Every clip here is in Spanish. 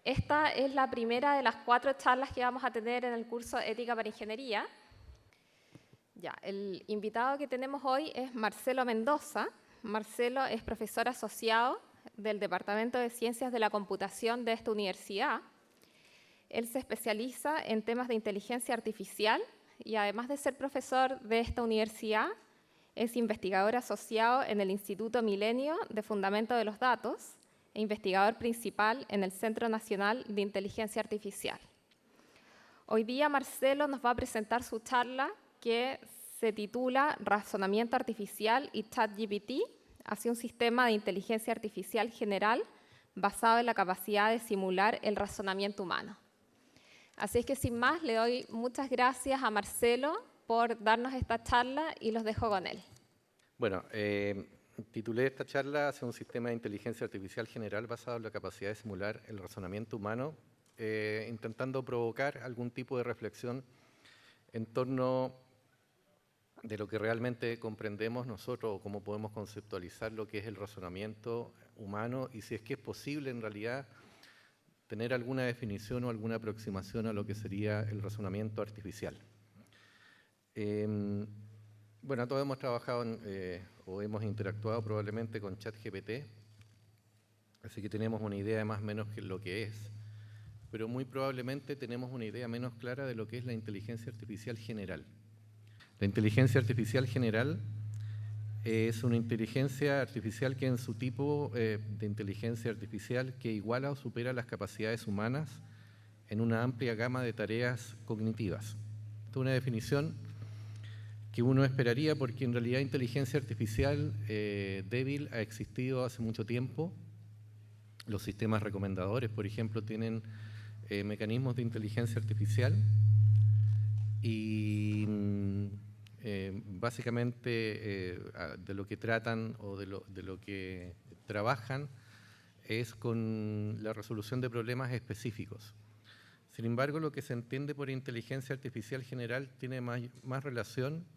Esta es la primera de las 4 charlas que vamos a tener en el curso Ética para Ingeniería. Ya, el invitado que tenemos hoy es Marcelo Mendoza. Marcelo es profesor asociado del Departamento de Ciencias de la Computación de esta universidad. Él se especializa en temas de inteligencia artificial y además de ser profesor de esta universidad, es investigador asociado en el Instituto Milenio de Fundamento de los Datos e investigador principal en el Centro Nacional de Inteligencia Artificial. Hoy día Marcelo nos va a presentar su charla que se titula Razonamiento Artificial y ChatGPT hacia un sistema de inteligencia artificial general basado en la capacidad de simular el razonamiento humano. Así es que sin más le doy muchas gracias a Marcelo por darnos esta charla y los dejo con él. Bueno, titulé esta charla hacia un sistema de inteligencia artificial general basado en la capacidad de simular el razonamiento humano, intentando provocar algún tipo de reflexión en torno de lo que realmente comprendemos nosotros o cómo podemos conceptualizar lo que es el razonamiento humano y si es que es posible en realidad tener alguna definición o alguna aproximación a lo que sería el razonamiento artificial. Bueno, todos hemos trabajado o hemos interactuado probablemente con ChatGPT, así que tenemos una idea más o menos de lo que es, pero muy probablemente tenemos una idea menos clara de lo que es la inteligencia artificial general. La inteligencia artificial general es una inteligencia artificial que en su tipo de inteligencia artificial que iguala o supera las capacidades humanas en una amplia gama de tareas cognitivas. Esta es una definición que uno esperaría porque en realidad inteligencia artificial débil ha existido hace mucho tiempo. Los sistemas recomendadores, por ejemplo, tienen mecanismos de inteligencia artificial y básicamente de lo que tratan o de lo que trabajan es con la resolución de problemas específicos. Sin embargo, lo que se entiende por inteligencia artificial general tiene más relación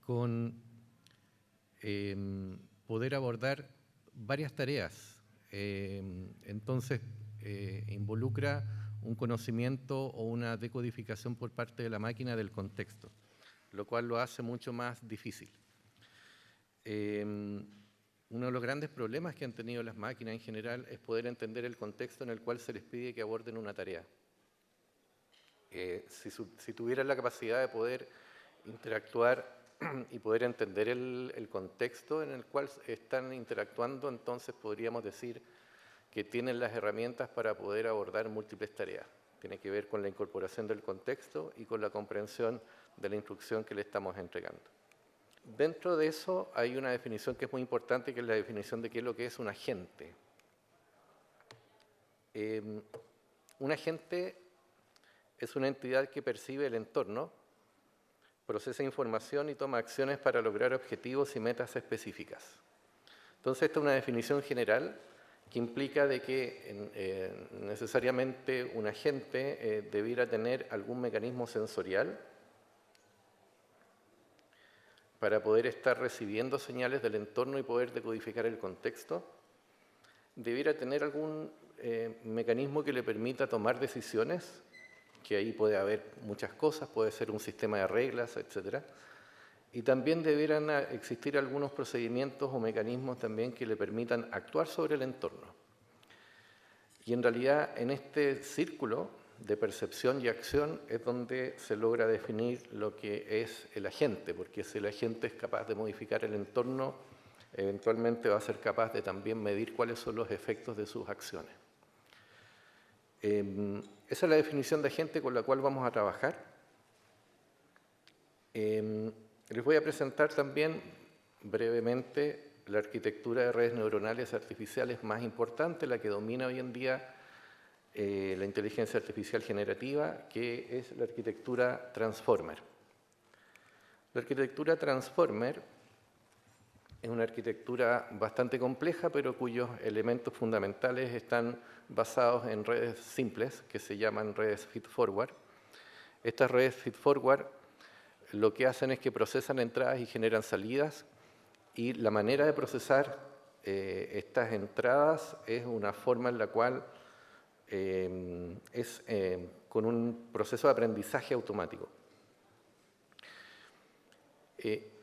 con poder abordar varias tareas. Entonces, involucra un conocimiento o una decodificación por parte de la máquina del contexto, lo cual lo hace mucho más difícil. Uno de los grandes problemas que han tenido las máquinas en general es poder entender el contexto en el cual se les pide que aborden una tarea. Si tuvieran la capacidad de poder interactuar y poder entender el contexto en el cual están interactuando, entonces podríamos decir que tienen las herramientas para poder abordar múltiples tareas. Tiene que ver con la incorporación del contexto y con la comprensión de la instrucción que le estamos entregando. Dentro de eso hay una definición que es muy importante, que es la definición de qué es lo que es un agente. Un agente es una entidad que percibe el entorno, procesa información y toma acciones para lograr objetivos y metas específicas. Entonces, esta es una definición general que implica de que necesariamente un agente debiera tener algún mecanismo sensorial para poder estar recibiendo señales del entorno y poder decodificar el contexto. Debiera tener algún mecanismo que le permita tomar decisiones, que ahí puede haber muchas cosas, puede ser un sistema de reglas, etc. Y también debieran existir algunos procedimientos o mecanismos también que le permitan actuar sobre el entorno. Y en realidad en este círculo de percepción y acción es donde se logra definir lo que es el agente, porque si el agente es capaz de modificar el entorno, eventualmente va a ser capaz de también medir cuáles son los efectos de sus acciones. Esa es la definición de agente con la cual vamos a trabajar. Les voy a presentar también brevemente la arquitectura de redes neuronales artificiales más importante, la que domina hoy en día la inteligencia artificial generativa, que es la arquitectura Transformer. La arquitectura Transformer es una arquitectura bastante compleja, pero cuyos elementos fundamentales están basados en redes simples, que se llaman redes feed-forward. Estas redes feed-forward lo que hacen es que procesan entradas y generan salidas, y la manera de procesar estas entradas es una forma en la cual es con un proceso de aprendizaje automático.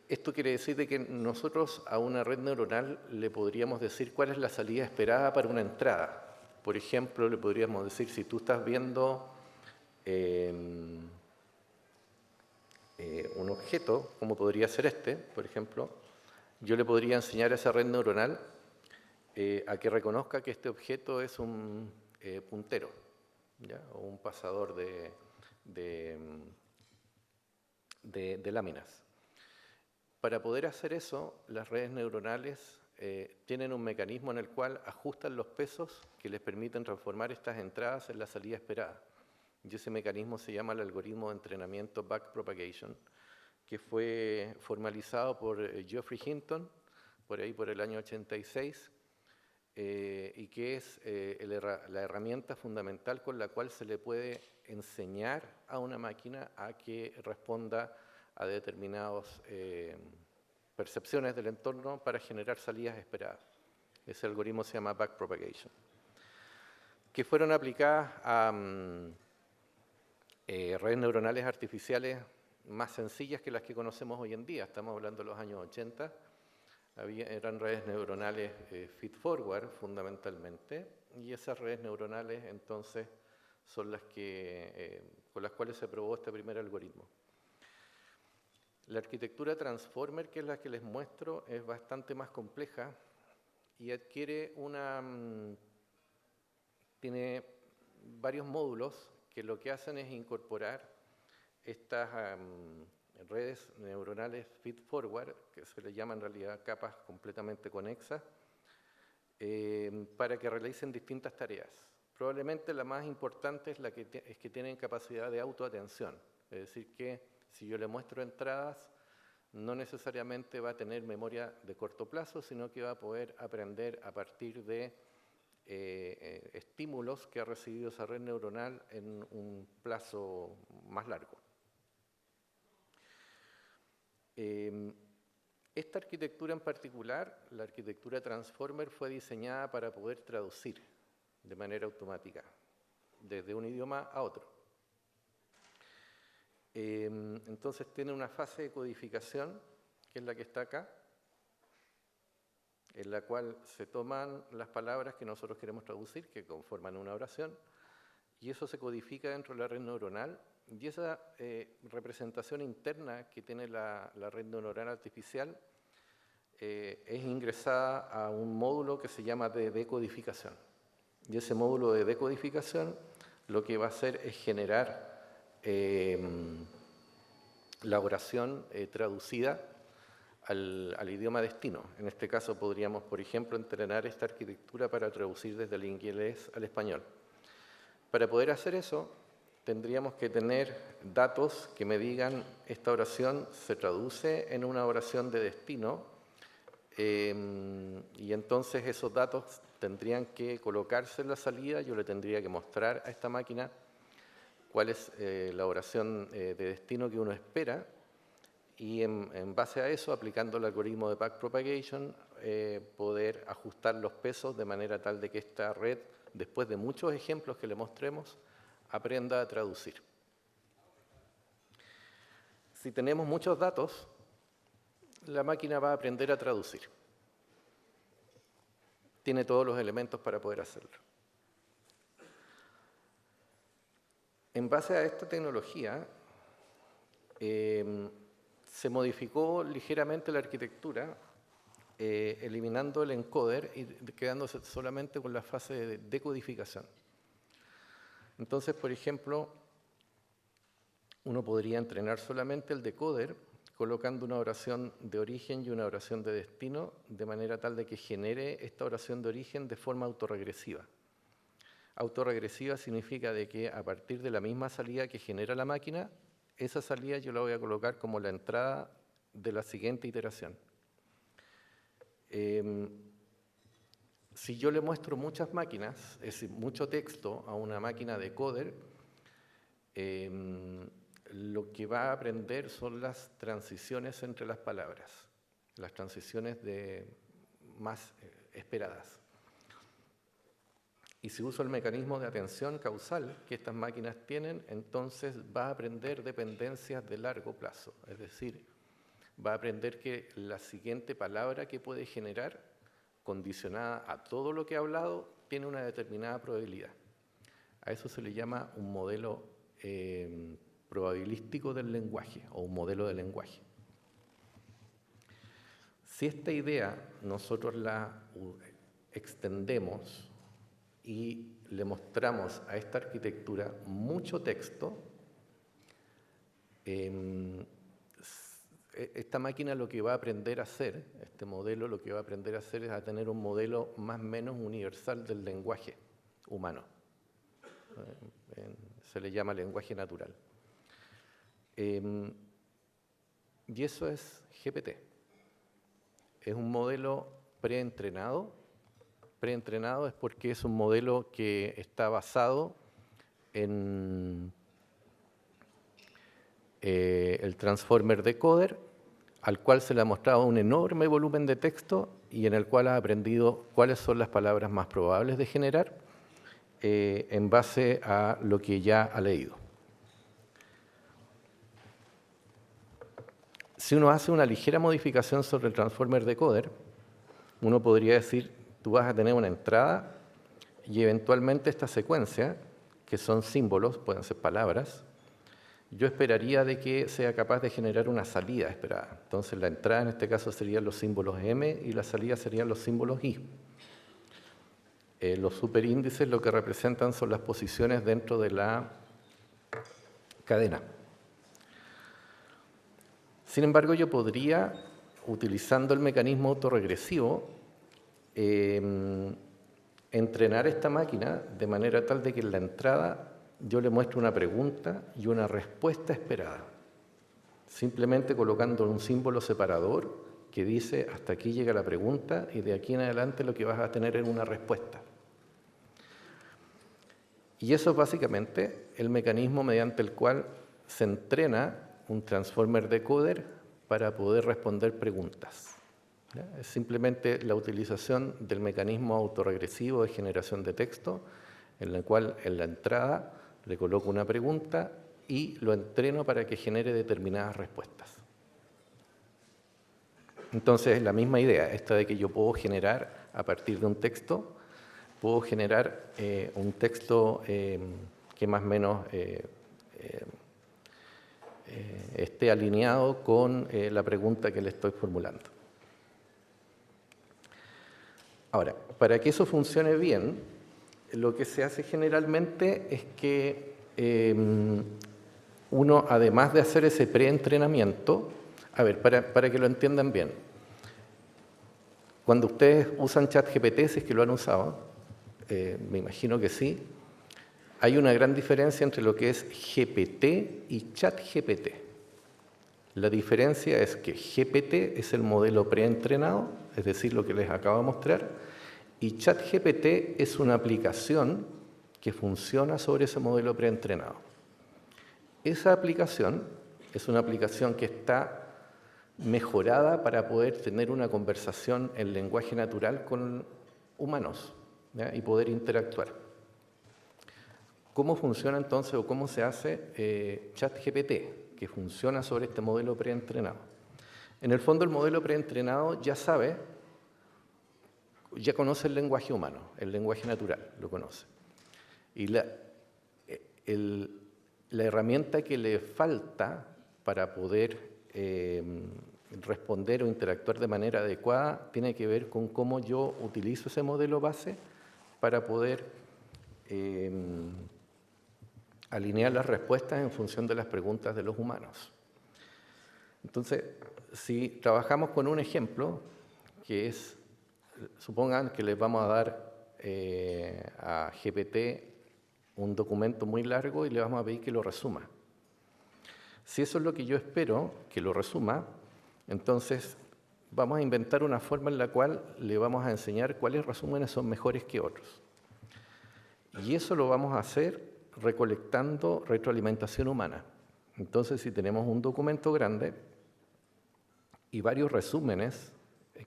Esto quiere decir de que nosotros a una red neuronal le podríamos decir cuál es la salida esperada para una entrada. Por ejemplo, le podríamos decir, si tú estás viendo un objeto, como podría ser este, por ejemplo, yo le podría enseñar a esa red neuronal a que reconozca que este objeto es un puntero, ¿ya? O un pasador de láminas. Para poder hacer eso, las redes neuronales tienen un mecanismo en el cual ajustan los pesos que les permiten transformar estas entradas en la salida esperada. Y ese mecanismo se llama el algoritmo de entrenamiento backpropagation, que fue formalizado por Geoffrey Hinton, por ahí por el año 86, y que es la herramienta fundamental con la cual se le puede enseñar a una máquina a que responda a determinadas percepciones del entorno para generar salidas esperadas. Ese algoritmo se llama backpropagation, que fueron aplicadas a redes neuronales artificiales más sencillas que las que conocemos hoy en día. Estamos hablando de los años 80. Eran redes neuronales feed-forward fundamentalmente, y esas redes neuronales entonces son las que, con las cuales se probó este primer algoritmo. La arquitectura Transformer, que es la que les muestro, es bastante más compleja y adquiere tiene varios módulos que lo que hacen es incorporar estas redes neuronales feed-forward, que se les llama en realidad capas completamente conexas, para que realicen distintas tareas. Probablemente la más importante es que tienen capacidad de autoatención, es decir, que si yo le muestro entradas, no necesariamente va a tener memoria de corto plazo, sino que va a poder aprender a partir de estímulos que ha recibido esa red neuronal en un plazo más largo. Esta arquitectura en particular, la arquitectura Transformer, fue diseñada para poder traducir de manera automática desde un idioma a otro. Entonces tiene una fase de codificación, que es la que está acá, en la cual se toman las palabras que nosotros queremos traducir, que conforman una oración, y eso se codifica dentro de la red neuronal, y esa representación interna que tiene la red neuronal artificial es ingresada a un módulo que se llama de decodificación. Y ese módulo de decodificación lo que va a hacer es generar la oración traducida al idioma destino. En este caso podríamos, por ejemplo, entrenar esta arquitectura para traducir desde el inglés al español. Para poder hacer eso, tendríamos que tener datos que me digan esta oración se traduce en una oración de destino, y entonces esos datos tendrían que colocarse en la salida. Yo le tendría que mostrar a esta máquina cuál es la oración de destino que uno espera, y en base a eso, aplicando el algoritmo de backpropagation, poder ajustar los pesos de manera tal de que esta red, después de muchos ejemplos que le mostremos, aprenda a traducir. Si tenemos muchos datos, la máquina va a aprender a traducir. Tiene todos los elementos para poder hacerlo. En base a esta tecnología, se modificó ligeramente la arquitectura, eliminando el encoder y quedándose solamente con la fase de decodificación. Entonces, por ejemplo, uno podría entrenar solamente el decoder colocando una oración de origen y una oración de destino, de manera tal de que genere esta oración de origen de forma autorregresiva. Autorregresiva significa de que a partir de la misma salida que genera la máquina, esa salida yo la voy a colocar como la entrada de la siguiente iteración. Si yo le muestro muchas máquinas, es decir, mucho texto a una máquina de coder, lo que va a aprender son las transiciones entre las palabras, las transiciones más esperadas. Y si uso el mecanismo de atención causal que estas máquinas tienen, entonces va a aprender dependencias de largo plazo. Es decir, va a aprender que la siguiente palabra que puede generar, condicionada a todo lo que ha hablado, tiene una determinada probabilidad. A eso se le llama un modelo probabilístico del lenguaje o un modelo de lenguaje. Si esta idea nosotros la extendemos y le mostramos a esta arquitectura mucho texto, esta máquina lo que va a aprender a hacer, este modelo lo que va a aprender a hacer es a tener un modelo más o menos universal del lenguaje humano. Se le llama lenguaje natural. Y eso es GPT. Es un modelo preentrenado. Preentrenado es porque es un modelo que está basado en el Transformer Decoder, al cual se le ha mostrado un enorme volumen de texto y en el cual ha aprendido cuáles son las palabras más probables de generar en base a lo que ya ha leído. Si uno hace una ligera modificación sobre el Transformer Decoder, uno podría decir, tú vas a tener una entrada y eventualmente esta secuencia, que son símbolos, pueden ser palabras, yo esperaría de que sea capaz de generar una salida esperada. Entonces la entrada en este caso serían los símbolos M y la salida serían los símbolos I. Los superíndices lo que representan son las posiciones dentro de la cadena. Sin embargo, yo podría, utilizando el mecanismo autorregresivo, entrenar esta máquina de manera tal de que en la entrada yo le muestre una pregunta y una respuesta esperada. Simplemente colocando un símbolo separador que dice hasta aquí llega la pregunta y de aquí en adelante lo que vas a tener es una respuesta. Y eso es básicamente el mecanismo mediante el cual se entrena un Transformer Decoder para poder responder preguntas. ¿Ya? Es simplemente la utilización del mecanismo autorregresivo de generación de texto, en el cual en la entrada le coloco una pregunta y lo entreno para que genere determinadas respuestas. Entonces, es la misma idea, esta de que yo puedo generar a partir de un texto, puedo generar un texto que más o menos esté alineado con la pregunta que le estoy formulando. Ahora, para que eso funcione bien, lo que se hace generalmente es que uno, además de hacer ese preentrenamiento, a ver, para que lo entiendan bien, cuando ustedes usan ChatGPT, si es que lo han usado, me imagino que sí, hay una gran diferencia entre lo que es GPT y ChatGPT. La diferencia es que GPT es el modelo preentrenado, es decir, lo que les acabo de mostrar, y ChatGPT es una aplicación que funciona sobre ese modelo preentrenado. Esa aplicación es una aplicación que está mejorada para poder tener una conversación en lenguaje natural con humanos, ¿ya? Y poder interactuar. ¿Cómo funciona entonces o cómo se hace ChatGPT, que funciona sobre este modelo preentrenado? En el fondo, el modelo preentrenado ya sabe, ya conoce el lenguaje humano, el lenguaje natural, lo conoce. Y la herramienta que le falta para poder responder o interactuar de manera adecuada tiene que ver con cómo yo utilizo ese modelo base para poder alinear las respuestas en función de las preguntas de los humanos. Entonces, si trabajamos con un ejemplo, que es, supongan que les vamos a dar a GPT un documento muy largo y le vamos a pedir que lo resuma. Si eso es lo que yo espero, que lo resuma, entonces vamos a inventar una forma en la cual le vamos a enseñar cuáles resúmenes son mejores que otros. Y eso lo vamos a hacer recolectando retroalimentación humana. Entonces, si tenemos un documento grande y varios resúmenes,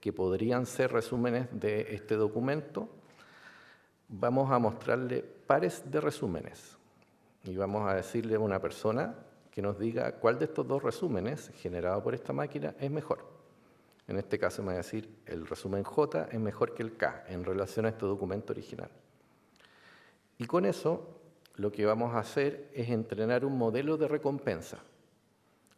que podrían ser resúmenes de este documento, vamos a mostrarle pares de resúmenes y vamos a decirle a una persona que nos diga cuál de estos dos resúmenes generados por esta máquina es mejor. En este caso me va a decir el resumen J es mejor que el K en relación a este documento original. Y con eso lo que vamos a hacer es entrenar un modelo de recompensa.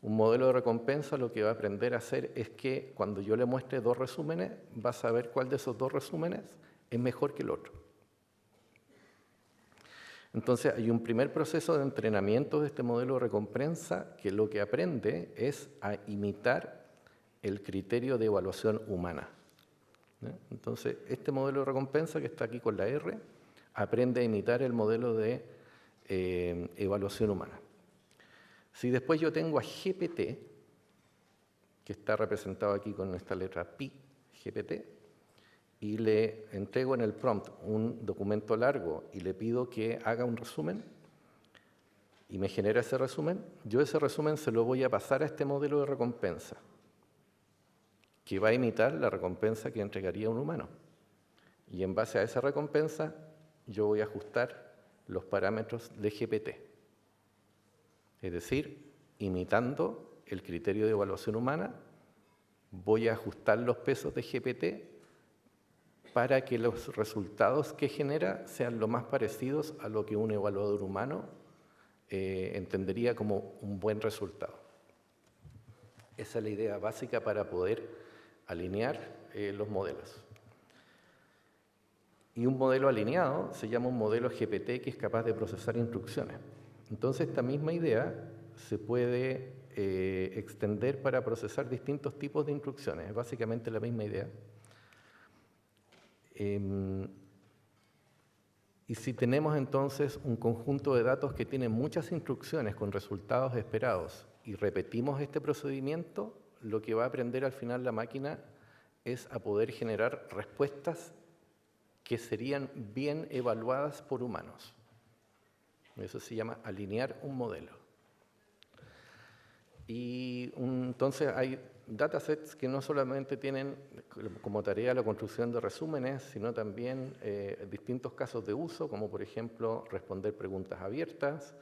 Un modelo de recompensa lo que va a aprender a hacer es que cuando yo le muestre dos resúmenes, va a saber cuál de esos dos resúmenes es mejor que el otro. Entonces hay un primer proceso de entrenamiento de este modelo de recompensa que lo que aprende es a imitar el criterio de evaluación humana. Entonces este modelo de recompensa que está aquí con la R aprende a imitar el modelo de evaluación humana. Si después yo tengo a GPT, que está representado aquí con esta letra Pi, GPT, y le entrego en el prompt un documento largo y le pido que haga un resumen y me genera ese resumen, yo ese resumen se lo voy a pasar a este modelo de recompensa, que va a imitar la recompensa que entregaría un humano. Y en base a esa recompensa, yo voy a ajustar los parámetros de GPT. Es decir, imitando el criterio de evaluación humana, voy a ajustar los pesos de GPT para que los resultados que genera sean lo más parecidos a lo que un evaluador humano entendería como un buen resultado. Esa es la idea básica para poder alinear los modelos. Y un modelo alineado se llama un modelo GPT que es capaz de procesar instrucciones. Entonces, esta misma idea se puede extender para procesar distintos tipos de instrucciones. Es básicamente la misma idea. Y si tenemos entonces un conjunto de datos que tiene muchas instrucciones con resultados esperados y repetimos este procedimiento, lo que va a aprender al final la máquina es a poder generar respuestas que serían bien evaluadas por humanos. Eso se llama alinear un modelo. Y entonces hay datasets que no solamente tienen como tarea la construcción de resúmenes, sino también distintos casos de uso, como por ejemplo responder preguntas abiertas,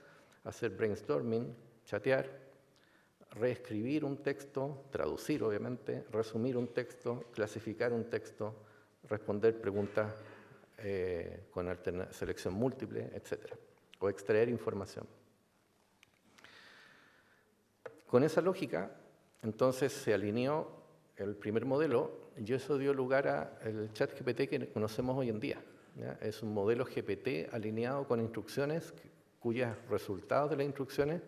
hacer brainstorming, chatear, reescribir un texto, traducir obviamente, resumir un texto, clasificar un texto, responder preguntas con selección múltiple, etc. O extraer información. Con esa lógica, entonces se alineó el primer modelo y eso dio lugar al ChatGPT que conocemos hoy en día. ¿Ya? Es un modelo GPT alineado con instrucciones cuyos resultados de las instrucciones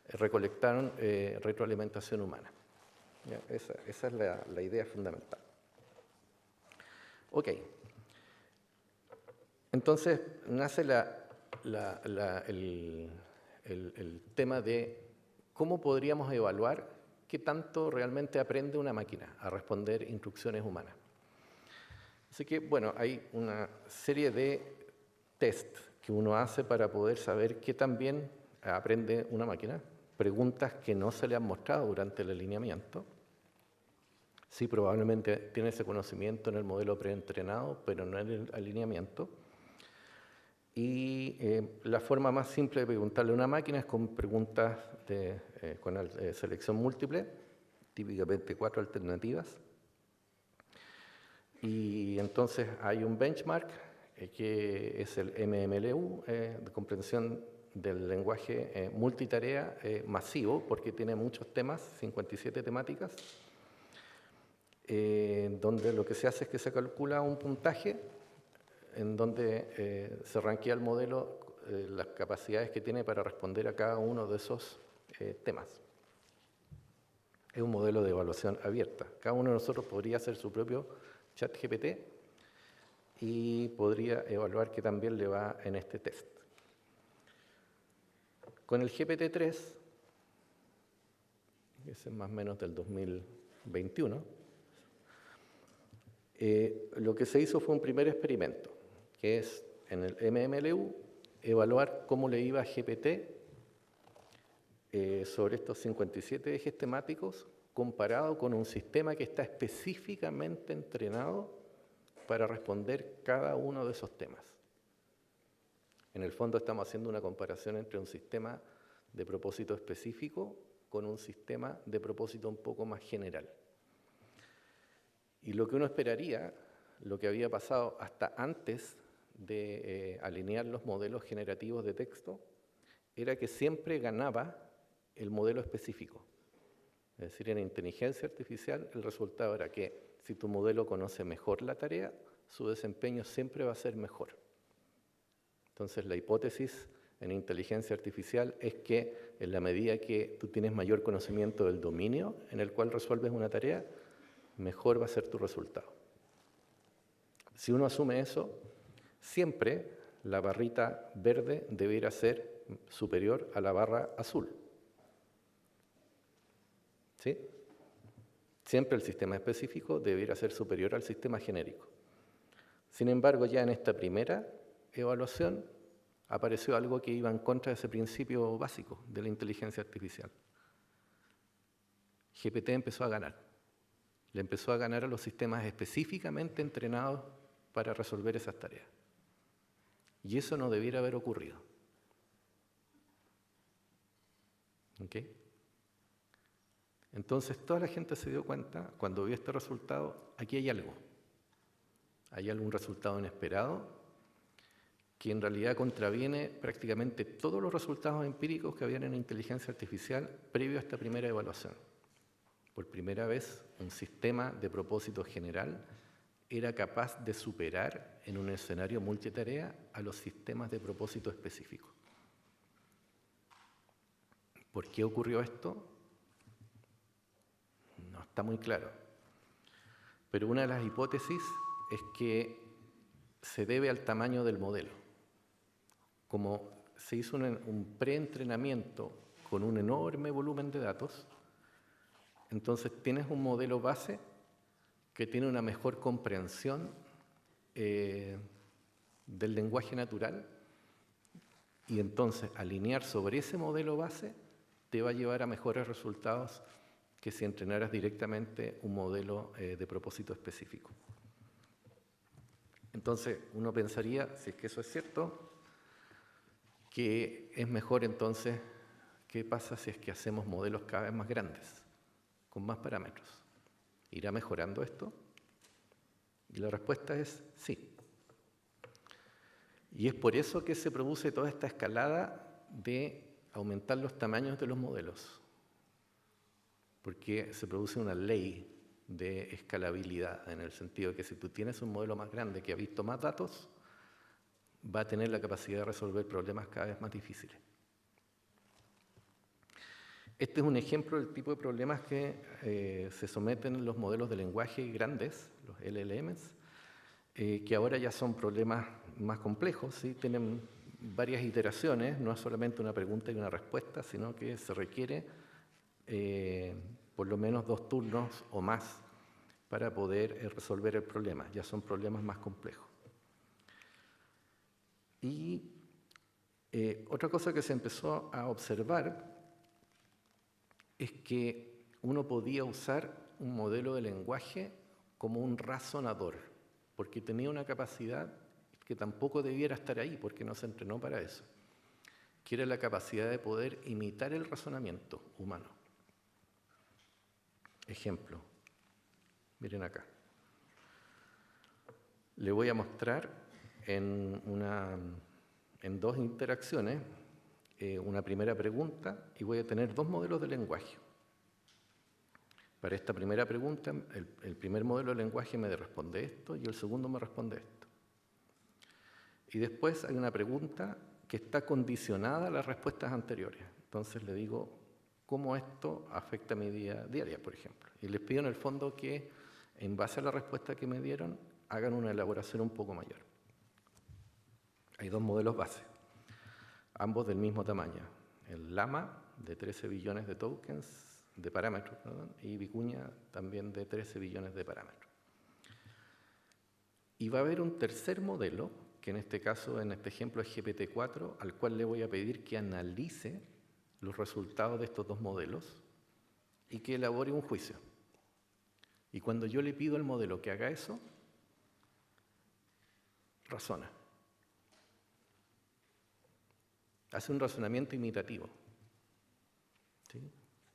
recolectaron retroalimentación humana. ¿Ya? Esa es la idea fundamental. Ok. Entonces nace el tema de cómo podríamos evaluar qué tanto realmente aprende una máquina a responder instrucciones humanas. Así que, bueno, hay una serie de test que uno hace para poder saber qué tan bien aprende una máquina. Preguntas que no se le han mostrado durante el alineamiento. Sí, probablemente tiene ese conocimiento en el modelo preentrenado, pero no en el alineamiento. Y la forma más simple de preguntarle a una máquina es con preguntas con selección múltiple, típicamente 4 alternativas. Y entonces hay un benchmark que es el MMLU, de comprensión del lenguaje multitarea masivo, porque tiene muchos temas, 57 temáticas, donde lo que se hace es que se calcula un puntaje en donde se rankea el modelo las capacidades que tiene para responder a cada uno de esos temas. Es un modelo de evaluación abierta. Cada uno de nosotros podría hacer su propio ChatGPT y podría evaluar que también le va en este test. Con el GPT-3, que es más o menos del 2021, lo que se hizo fue un primer experimento, que es en el MMLU evaluar cómo le iba a GPT sobre estos 57 ejes temáticos comparado con un sistema que está específicamente entrenado para responder cada uno de esos temas. En el fondo estamos haciendo una comparación entre un sistema de propósito específico con un sistema de propósito un poco más general. Y lo que uno esperaría, lo que había pasado hasta antes de alinear los modelos generativos de texto, era que siempre ganaba el modelo específico. Es decir, en inteligencia artificial el resultado era que si tu modelo conoce mejor la tarea, su desempeño siempre va a ser mejor. Entonces la hipótesis en inteligencia artificial es que en la medida que tú tienes mayor conocimiento del dominio en el cual resuelves una tarea, mejor va a ser tu resultado. Si uno asume eso, siempre la barrita verde debiera ser superior a la barra azul. ¿Sí? Siempre el sistema específico debiera ser superior al sistema genérico. Sin embargo, ya en esta primera evaluación apareció algo que iba en contra de ese principio básico de la inteligencia artificial. GPT empezó a ganar. Le empezó a ganar a los sistemas específicamente entrenados para resolver esas tareas. Y eso no debiera haber ocurrido. ¿Ok? Entonces toda la gente se dio cuenta, cuando vio este resultado, aquí hay algo. Hay algún resultado inesperado que en realidad contraviene prácticamente todos los resultados empíricos que habían en inteligencia artificial previo a esta primera evaluación. Por primera vez, un sistema de propósito general era capaz de superar en un escenario multitarea a los sistemas de propósito específico. ¿Por qué ocurrió esto? No está muy claro. Pero una de las hipótesis es que se debe al tamaño del modelo. Como se hizo un preentrenamiento con un enorme volumen de datos, entonces tienes un modelo base que tiene una mejor comprensión del lenguaje natural y entonces alinear sobre ese modelo base te va a llevar a mejores resultados que si entrenaras directamente un modelo de propósito específico. Entonces uno pensaría, si es que eso es cierto, que es mejor entonces, ¿qué pasa si es que hacemos modelos cada vez más grandes, con más parámetros? ¿Irá mejorando esto? Y la respuesta es sí. Y es por eso que se produce toda esta escalada de aumentar los tamaños de los modelos, porque se produce una ley de escalabilidad, en el sentido de que si tú tienes un modelo más grande que ha visto más datos, va a tener la capacidad de resolver problemas cada vez más difíciles. Este es un ejemplo del tipo de problemas que se someten los modelos de lenguaje grandes, los LLMs, que ahora ya son problemas más complejos, ¿sí? Tienen varias iteraciones, no es solamente una pregunta y una respuesta, sino que se requiere por lo menos 2 turnos o más para poder resolver el problema. Ya son problemas más complejos. Y otra cosa que se empezó a observar es que uno podía usar un modelo de lenguaje como un razonador, porque tenía una capacidad que tampoco debiera estar ahí, porque no se entrenó para eso, que era la capacidad de poder imitar el razonamiento humano. Ejemplo, miren acá. Le voy a mostrar en 2 interacciones una primera pregunta y voy a tener 2 modelos de lenguaje. Para esta primera pregunta, el primer modelo de lenguaje me responde esto y el segundo me responde esto. Y después hay una pregunta que está condicionada a las respuestas anteriores. Entonces le digo cómo esto afecta a mi día diaria, por ejemplo. Y les pido en el fondo que, en base a la respuesta que me dieron, hagan una elaboración un poco mayor. Hay 2 modelos base, ambos del mismo tamaño. El Llama, de 13 billones de tokens, de parámetros, perdón, y Vicuña, también de 13 billones de parámetros. Y va a haber un tercer modelo, que en este caso, en este ejemplo, es GPT-4, al cual le voy a pedir que analice los resultados de estos 2 modelos y que elabore un juicio. Y cuando yo le pido al modelo que haga eso, razona. hace un razonamiento imitativo, ¿sí?,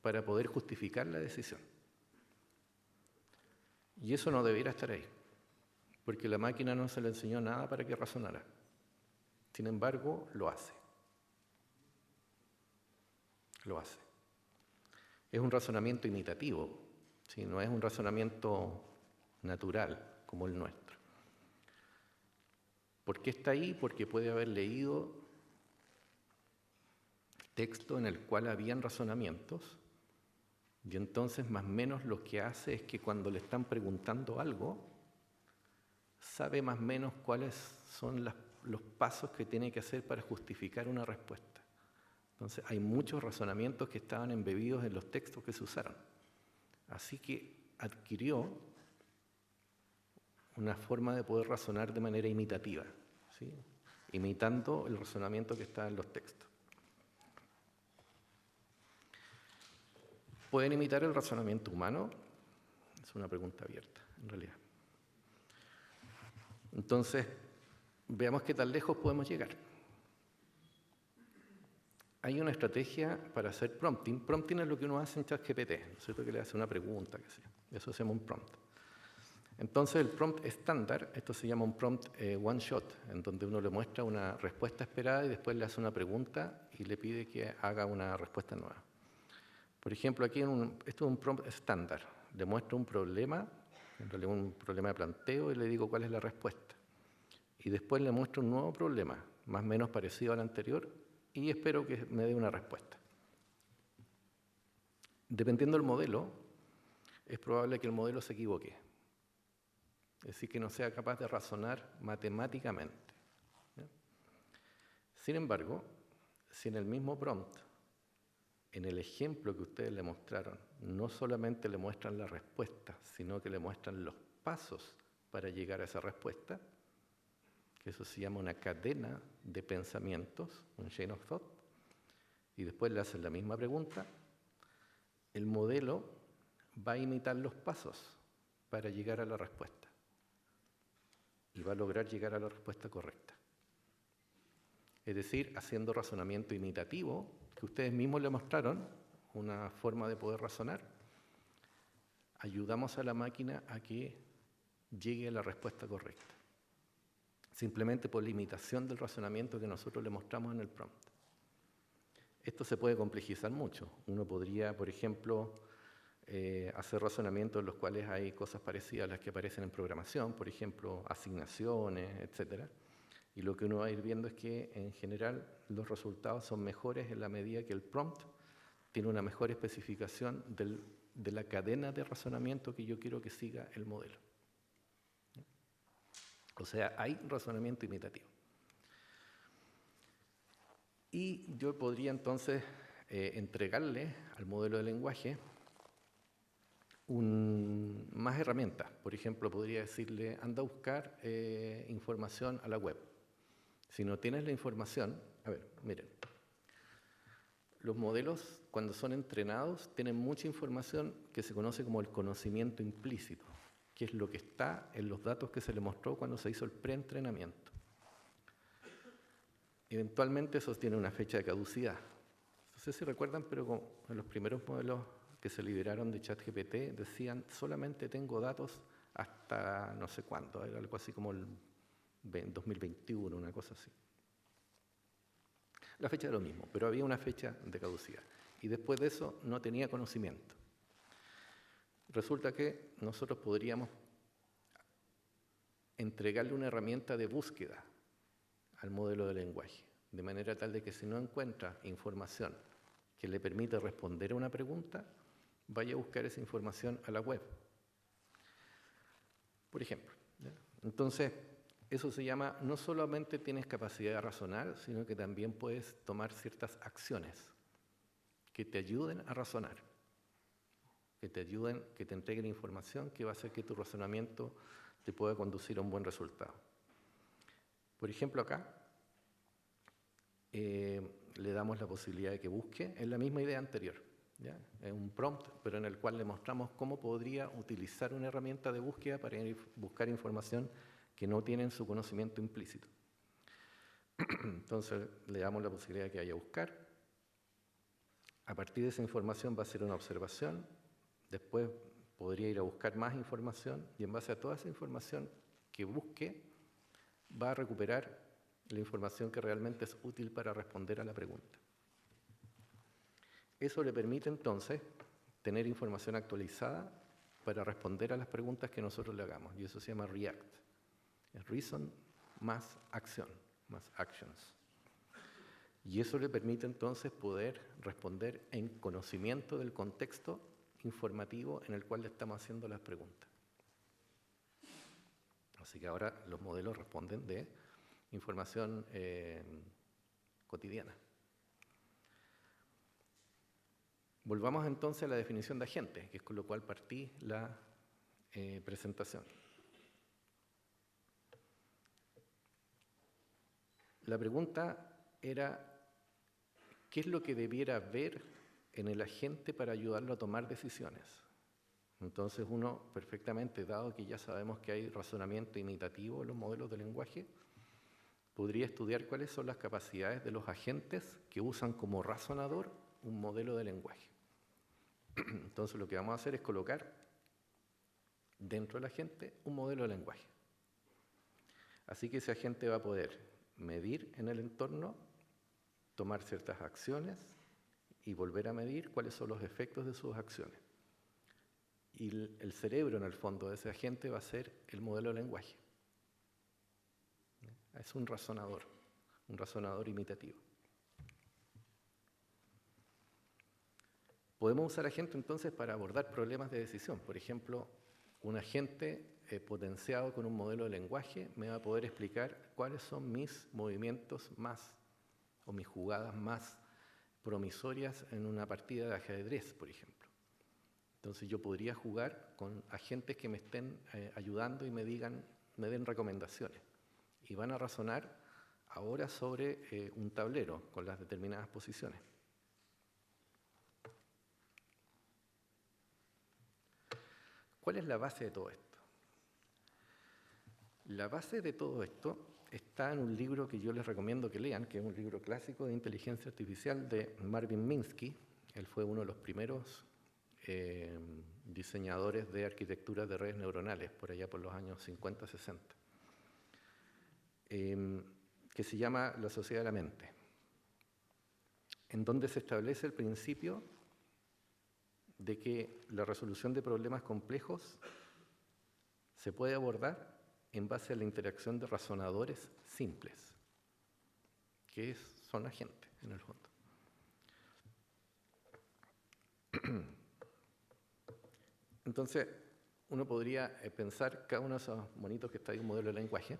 para poder justificar la decisión. Y eso no debiera estar ahí, porque la máquina no se le enseñó nada para que razonara. Sin embargo, lo hace. Lo hace. Es un razonamiento imitativo, ¿sí?, no es un razonamiento natural como el nuestro. ¿Por qué está ahí? Porque puede haber leído texto en el cual habían razonamientos, y entonces más o menos lo que hace es que cuando le están preguntando algo, sabe más o menos cuáles son los pasos que tiene que hacer para justificar una respuesta. Entonces hay muchos razonamientos que estaban embebidos en los textos que se usaron. Así que adquirió una forma de poder razonar de manera imitativa, ¿sí?, imitando el razonamiento que está en los textos. ¿Pueden imitar el razonamiento humano? Es una pregunta abierta, en realidad. Entonces, veamos qué tan lejos podemos llegar. Hay una estrategia para hacer prompting. Prompting es lo que uno hace en ChatGPT, ¿no es cierto?, que le hace una pregunta, qué sé yo. Eso se llama un prompt. Entonces, el prompt estándar, esto se llama un prompt one shot, en donde uno le muestra una respuesta esperada y después le hace una pregunta y le pide que haga una respuesta nueva. Por ejemplo, aquí esto es un prompt estándar. Le muestro un problema, en realidad un problema de planteo, y le digo cuál es la respuesta. Y después le muestro un nuevo problema, más o menos parecido al anterior, y espero que me dé una respuesta. Dependiendo del modelo, es probable que el modelo se equivoque. Es decir, que no sea capaz de razonar matemáticamente, ¿ya? Sin embargo, si en el mismo prompt, en el ejemplo que ustedes le mostraron, no solamente le muestran la respuesta, sino que le muestran los pasos para llegar a esa respuesta, que eso se llama una cadena de pensamientos, un chain of thought, y después le hacen la misma pregunta, el modelo va a imitar los pasos para llegar a la respuesta y va a lograr llegar a la respuesta correcta. Es decir, haciendo razonamiento imitativo, que ustedes mismos le mostraron, una forma de poder razonar, ayudamos a la máquina a que llegue a la respuesta correcta, simplemente por la imitación del razonamiento que nosotros le mostramos en el prompt. Esto se puede complejizar mucho. Uno podría, por ejemplo, hacer razonamientos en los cuales hay cosas parecidas a las que aparecen en programación, por ejemplo, asignaciones, etc. Y lo que uno va a ir viendo es que, en general, los resultados son mejores en la medida que el prompt tiene una mejor especificación de la cadena de razonamiento que yo quiero que siga el modelo. O sea, hay razonamiento imitativo. Y yo podría entonces entregarle al modelo de lenguaje más herramientas. Por ejemplo, podría decirle, anda a buscar información a la web. Si no tienes la información, a ver, miren, los modelos cuando son entrenados tienen mucha información que se conoce como el conocimiento implícito, que es lo que está en los datos que se le mostró cuando se hizo el preentrenamiento. Eventualmente eso tiene una fecha de caducidad. No sé si recuerdan, pero en los primeros modelos que se liberaron de ChatGPT decían solamente tengo datos hasta no sé cuándo, era algo así como el 2021, una cosa así. La fecha era lo mismo, pero había una fecha de caducidad. Y después de eso no tenía conocimiento. Resulta que nosotros podríamos entregarle una herramienta de búsqueda al modelo de lenguaje, de manera tal de que si no encuentra información que le permite responder a una pregunta, vaya a buscar esa información a la web. Por ejemplo, ¿ya? Entonces, eso se llama, no solamente tienes capacidad de razonar, sino que también puedes tomar ciertas acciones que te ayuden a razonar, que te ayuden, que te entreguen información que va a hacer que tu razonamiento te pueda conducir a un buen resultado. Por ejemplo, acá le damos la posibilidad de que busque en la misma idea anterior, ¿ya? Es un prompt, pero en el cual le mostramos cómo podría utilizar una herramienta de búsqueda para buscar información que no tiene en su conocimiento implícito. Entonces le damos la posibilidad de que vaya a buscar. A partir de esa información va a hacer una observación, después podría ir a buscar más información y en base a toda esa información que busque va a recuperar la información que realmente es útil para responder a la pregunta. Eso le permite entonces tener información actualizada para responder a las preguntas que nosotros le hagamos, y eso se llama REACT. Es Reason más acción, más actions. Y eso le permite entonces poder responder en conocimiento del contexto informativo en el cual le estamos haciendo las preguntas. Así que ahora los modelos responden de información cotidiana. Volvamos entonces a la definición de agente, que es con lo cual partí la presentación. La pregunta era, ¿qué es lo que debiera ver en el agente para ayudarlo a tomar decisiones? Entonces uno perfectamente, dado que ya sabemos que hay razonamiento imitativo en los modelos de lenguaje, podría estudiar cuáles son las capacidades de los agentes que usan como razonador un modelo de lenguaje. Entonces lo que vamos a hacer es colocar dentro del agente un modelo de lenguaje. Así que ese agente va a poder medir en el entorno, tomar ciertas acciones y volver a medir cuáles son los efectos de sus acciones. Y el cerebro, en el fondo, de ese agente va a ser el modelo de lenguaje. Es un razonador imitativo. Podemos usar agente entonces para abordar problemas de decisión. Por ejemplo, un agente potenciado con un modelo de lenguaje me va a poder explicar cuáles son mis movimientos más o mis jugadas más promisorias en una partida de ajedrez, por ejemplo. Entonces yo podría jugar con agentes que me estén ayudando y me den recomendaciones. Y van a razonar ahora sobre un tablero con las determinadas posiciones. ¿Cuál es la base de todo esto? La base de todo esto está en un libro que yo les recomiendo que lean, que es un libro clásico de inteligencia artificial de Marvin Minsky. Él fue uno de los primeros diseñadores de arquitecturas de redes neuronales, por allá por los años 50-60, que se llama La sociedad de la mente, en donde se establece el principio de que la resolución de problemas complejos se puede abordar en base a la interacción de razonadores simples, que son agentes, en el fondo. Entonces, uno podría pensar, cada uno de esos monitos que está ahí, un modelo de lenguaje,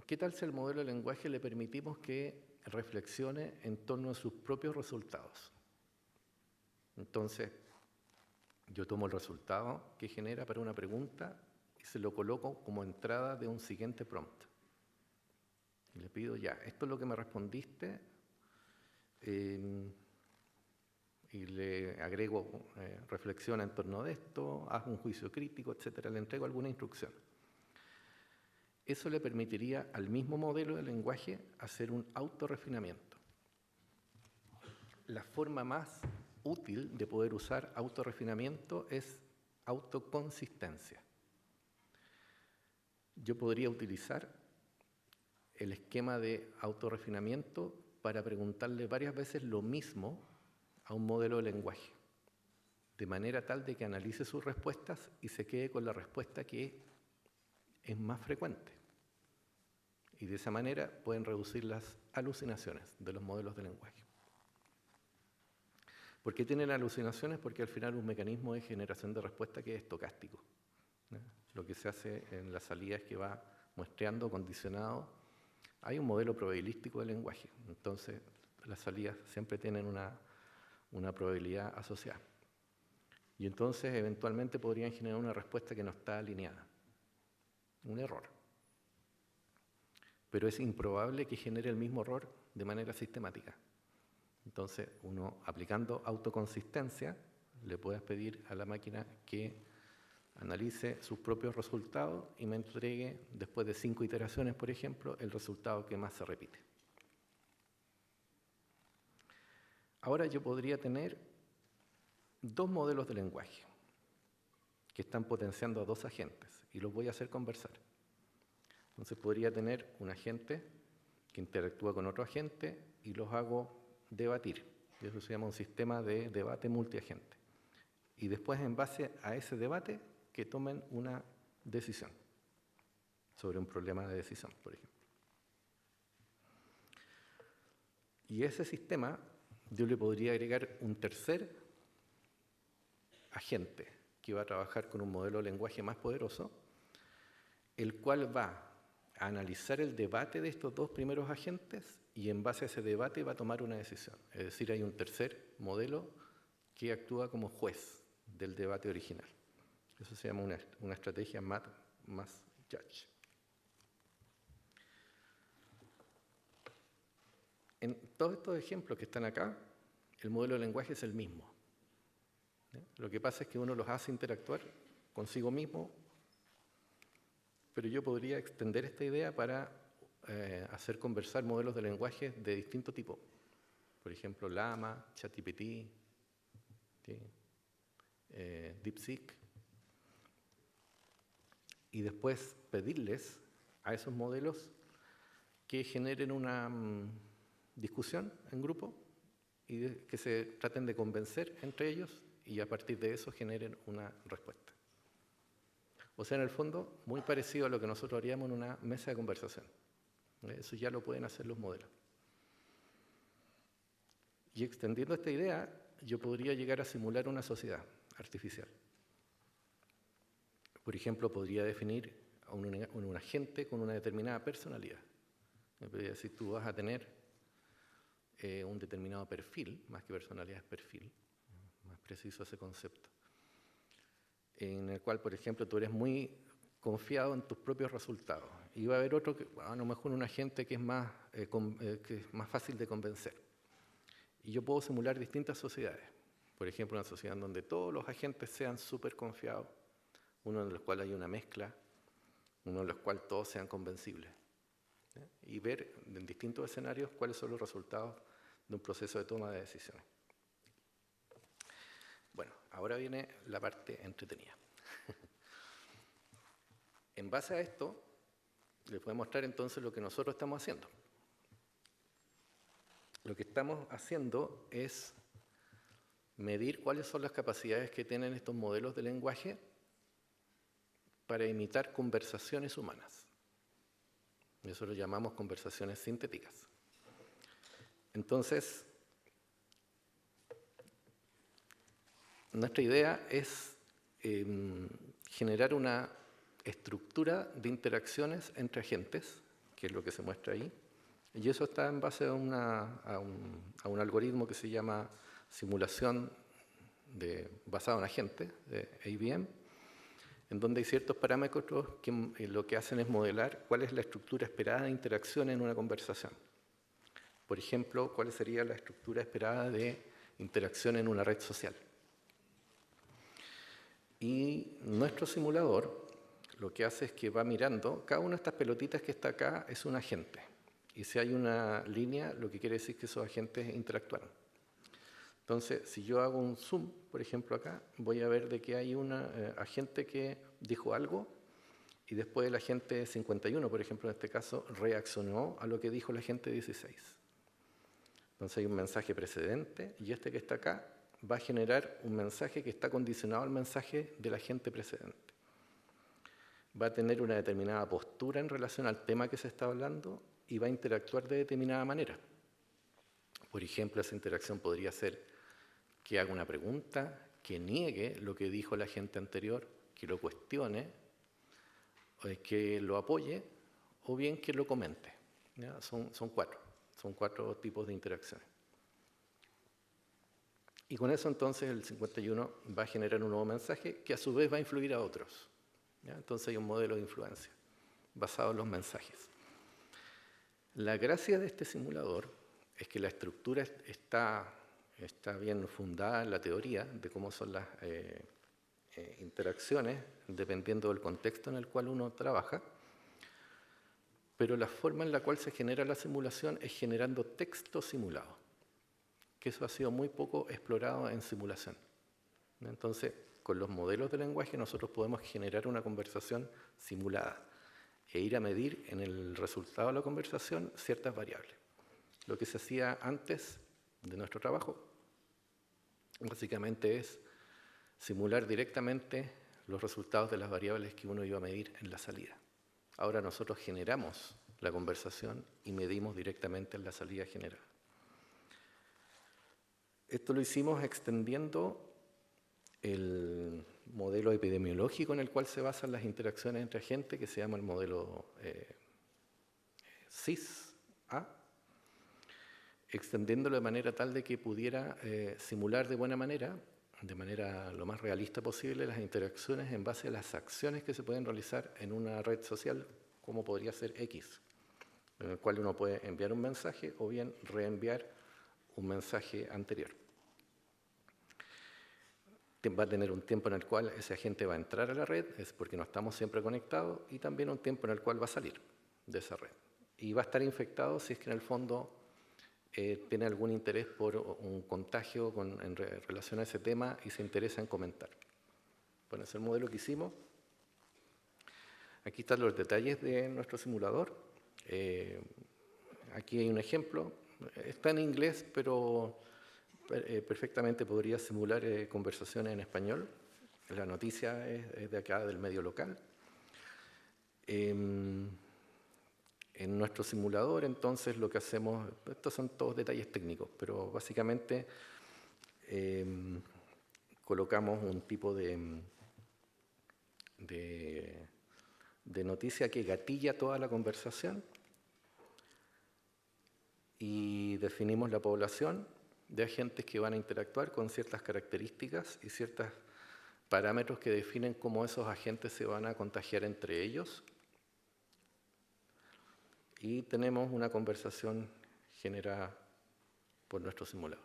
¿qué tal si al modelo de lenguaje le permitimos que reflexione en torno a sus propios resultados? Entonces, yo tomo el resultado que genera para una pregunta y se lo coloco como entrada de un siguiente prompt. Y le pido, ya, esto es lo que me respondiste, y le agrego, reflexiona en torno de esto, haz un juicio crítico, etcétera. Le entrego alguna instrucción. Eso le permitiría al mismo modelo de lenguaje hacer un autorrefinamiento. La forma más útil de poder usar autorrefinamiento es autoconsistencia. Yo podría utilizar el esquema de autorrefinamiento para preguntarle varias veces lo mismo a un modelo de lenguaje, de manera tal de que analice sus respuestas y se quede con la respuesta que es más frecuente. Y de esa manera pueden reducir las alucinaciones de los modelos de lenguaje. ¿Por qué tienen alucinaciones? Porque al final un mecanismo de generación de respuesta que es estocástico. Lo que se hace en la salida es que va muestreando, condicionado. Hay un modelo probabilístico del lenguaje, entonces las salidas siempre tienen una probabilidad asociada. Y entonces eventualmente podrían generar una respuesta que no está alineada. Un error. Pero es improbable que genere el mismo error de manera sistemática. Entonces, uno aplicando autoconsistencia, le puedes pedir a la máquina que analice sus propios resultados y me entregue, después de 5 iteraciones, por ejemplo, el resultado que más se repite. Ahora yo podría tener 2 modelos de lenguaje que están potenciando a 2 agentes y los voy a hacer conversar. Entonces podría tener un agente que interactúa con otro agente y los hago debatir. Y eso se llama un sistema de debate multiagente. Y después, en base a ese debate, que tomen una decisión sobre un problema de decisión, por ejemplo. Y ese sistema yo le podría agregar un tercer agente que va a trabajar con un modelo de lenguaje más poderoso, el cual va a analizar el debate de estos 2 primeros agentes y en base a ese debate va a tomar una decisión. Es decir, hay un tercer modelo que actúa como juez del debate original. Eso se llama una estrategia mass judge. En todos estos ejemplos que están acá, el modelo de lenguaje es el mismo. Lo que pasa es que uno los hace interactuar consigo mismo, pero yo podría extender esta idea para hacer conversar modelos de lenguaje de distinto tipo. Por ejemplo, Llama, ChatGPT, ¿sí? DeepSeek. Y después pedirles a esos modelos que generen una discusión en grupo y que se traten de convencer entre ellos y a partir de eso generen una respuesta. O sea, en el fondo, muy parecido a lo que nosotros haríamos en una mesa de conversación. Eso ya lo pueden hacer los modelos. Y extendiendo esta idea, yo podría llegar a simular una sociedad artificial. Por ejemplo, podría definir a un agente con una determinada personalidad. Me podría decir, tú vas a tener un determinado perfil, más que personalidad es perfil, más preciso ese concepto, en el cual, por ejemplo, tú eres muy confiado en tus propios resultados. Y va a haber otro, que a lo mejor un agente que es más fácil de convencer. Y yo puedo simular distintas sociedades. Por ejemplo, una sociedad en donde todos los agentes sean súper confiados, uno en el cual hay una mezcla, uno en el cual todos sean convencibles. Y ver en distintos escenarios cuáles son los resultados de un proceso de toma de decisiones. Bueno, ahora viene la parte entretenida. En base a esto, les voy a mostrar entonces lo que nosotros estamos haciendo. Lo que estamos haciendo es medir cuáles son las capacidades que tienen estos modelos de lenguaje para imitar conversaciones humanas. Eso lo llamamos conversaciones sintéticas. Entonces, nuestra idea es generar una estructura de interacciones entre agentes, que es lo que se muestra ahí, y eso está en base a un algoritmo que se llama simulación basado en agentes, de IBM, en donde hay ciertos parámetros que lo que hacen es modelar cuál es la estructura esperada de interacción en una conversación. Por ejemplo, cuál sería la estructura esperada de interacción en una red social. Y nuestro simulador lo que hace es que va mirando, cada una de estas pelotitas que está acá es un agente. Y si hay una línea, lo que quiere decir que esos agentes interactuaron. Entonces, si yo hago un zoom, por ejemplo acá, voy a ver de que hay un agente que dijo algo y después el agente 51, por ejemplo, en este caso, reaccionó a lo que dijo el agente 16. Entonces hay un mensaje precedente y este que está acá va a generar un mensaje que está condicionado al mensaje del agente precedente. Va a tener una determinada postura en relación al tema que se está hablando y va a interactuar de determinada manera. Por ejemplo, esa interacción podría ser que haga una pregunta, que niegue lo que dijo el agente anterior, que lo cuestione, que lo apoye o bien que lo comente. ¿Ya? Son cuatro tipos de interacciones. Y con eso entonces el 51 va a generar un nuevo mensaje que a su vez va a influir a otros. ¿Ya? Entonces hay un modelo de influencia basado en los mensajes. La gracia de este simulador es que la estructura está bien fundada en la teoría de cómo son interacciones dependiendo del contexto en el cual uno trabaja, pero la forma en la cual se genera la simulación es generando texto simulado, que eso ha sido muy poco explorado en simulación. Entonces, con los modelos de lenguaje nosotros podemos generar una conversación simulada e ir a medir en el resultado de la conversación ciertas variables. Lo que se hacía antes de nuestro trabajo básicamente es simular directamente los resultados de las variables que uno iba a medir en la salida. Ahora nosotros generamos la conversación y medimos directamente en la salida general. Esto lo hicimos extendiendo el modelo epidemiológico en el cual se basan las interacciones entre agentes, que se llama el modelo CIS-A, extendiéndolo de manera tal de que pudiera simular de manera lo más realista posible, las interacciones en base a las acciones que se pueden realizar en una red social, como podría ser X, en el cual uno puede enviar un mensaje o bien reenviar un mensaje anterior. Va a tener un tiempo en el cual ese agente va a entrar a la red, es porque no estamos siempre conectados, y también un tiempo en el cual va a salir de esa red. Y va a estar infectado si es que en el fondo tiene algún interés por un contagio en relación a ese tema y se interesa en comentar. Bueno, ese es el modelo que hicimos. Aquí están los detalles de nuestro simulador. Aquí hay un ejemplo. Está en inglés, pero perfectamente podría simular conversaciones en español. La noticia es de acá, del medio local. En nuestro simulador, entonces, lo que hacemos, estos son todos detalles técnicos, pero básicamente colocamos un tipo de noticia que gatilla toda la conversación y definimos la población de agentes que van a interactuar con ciertas características y ciertos parámetros que definen cómo esos agentes se van a contagiar entre ellos. Y tenemos una conversación generada por nuestro simulador.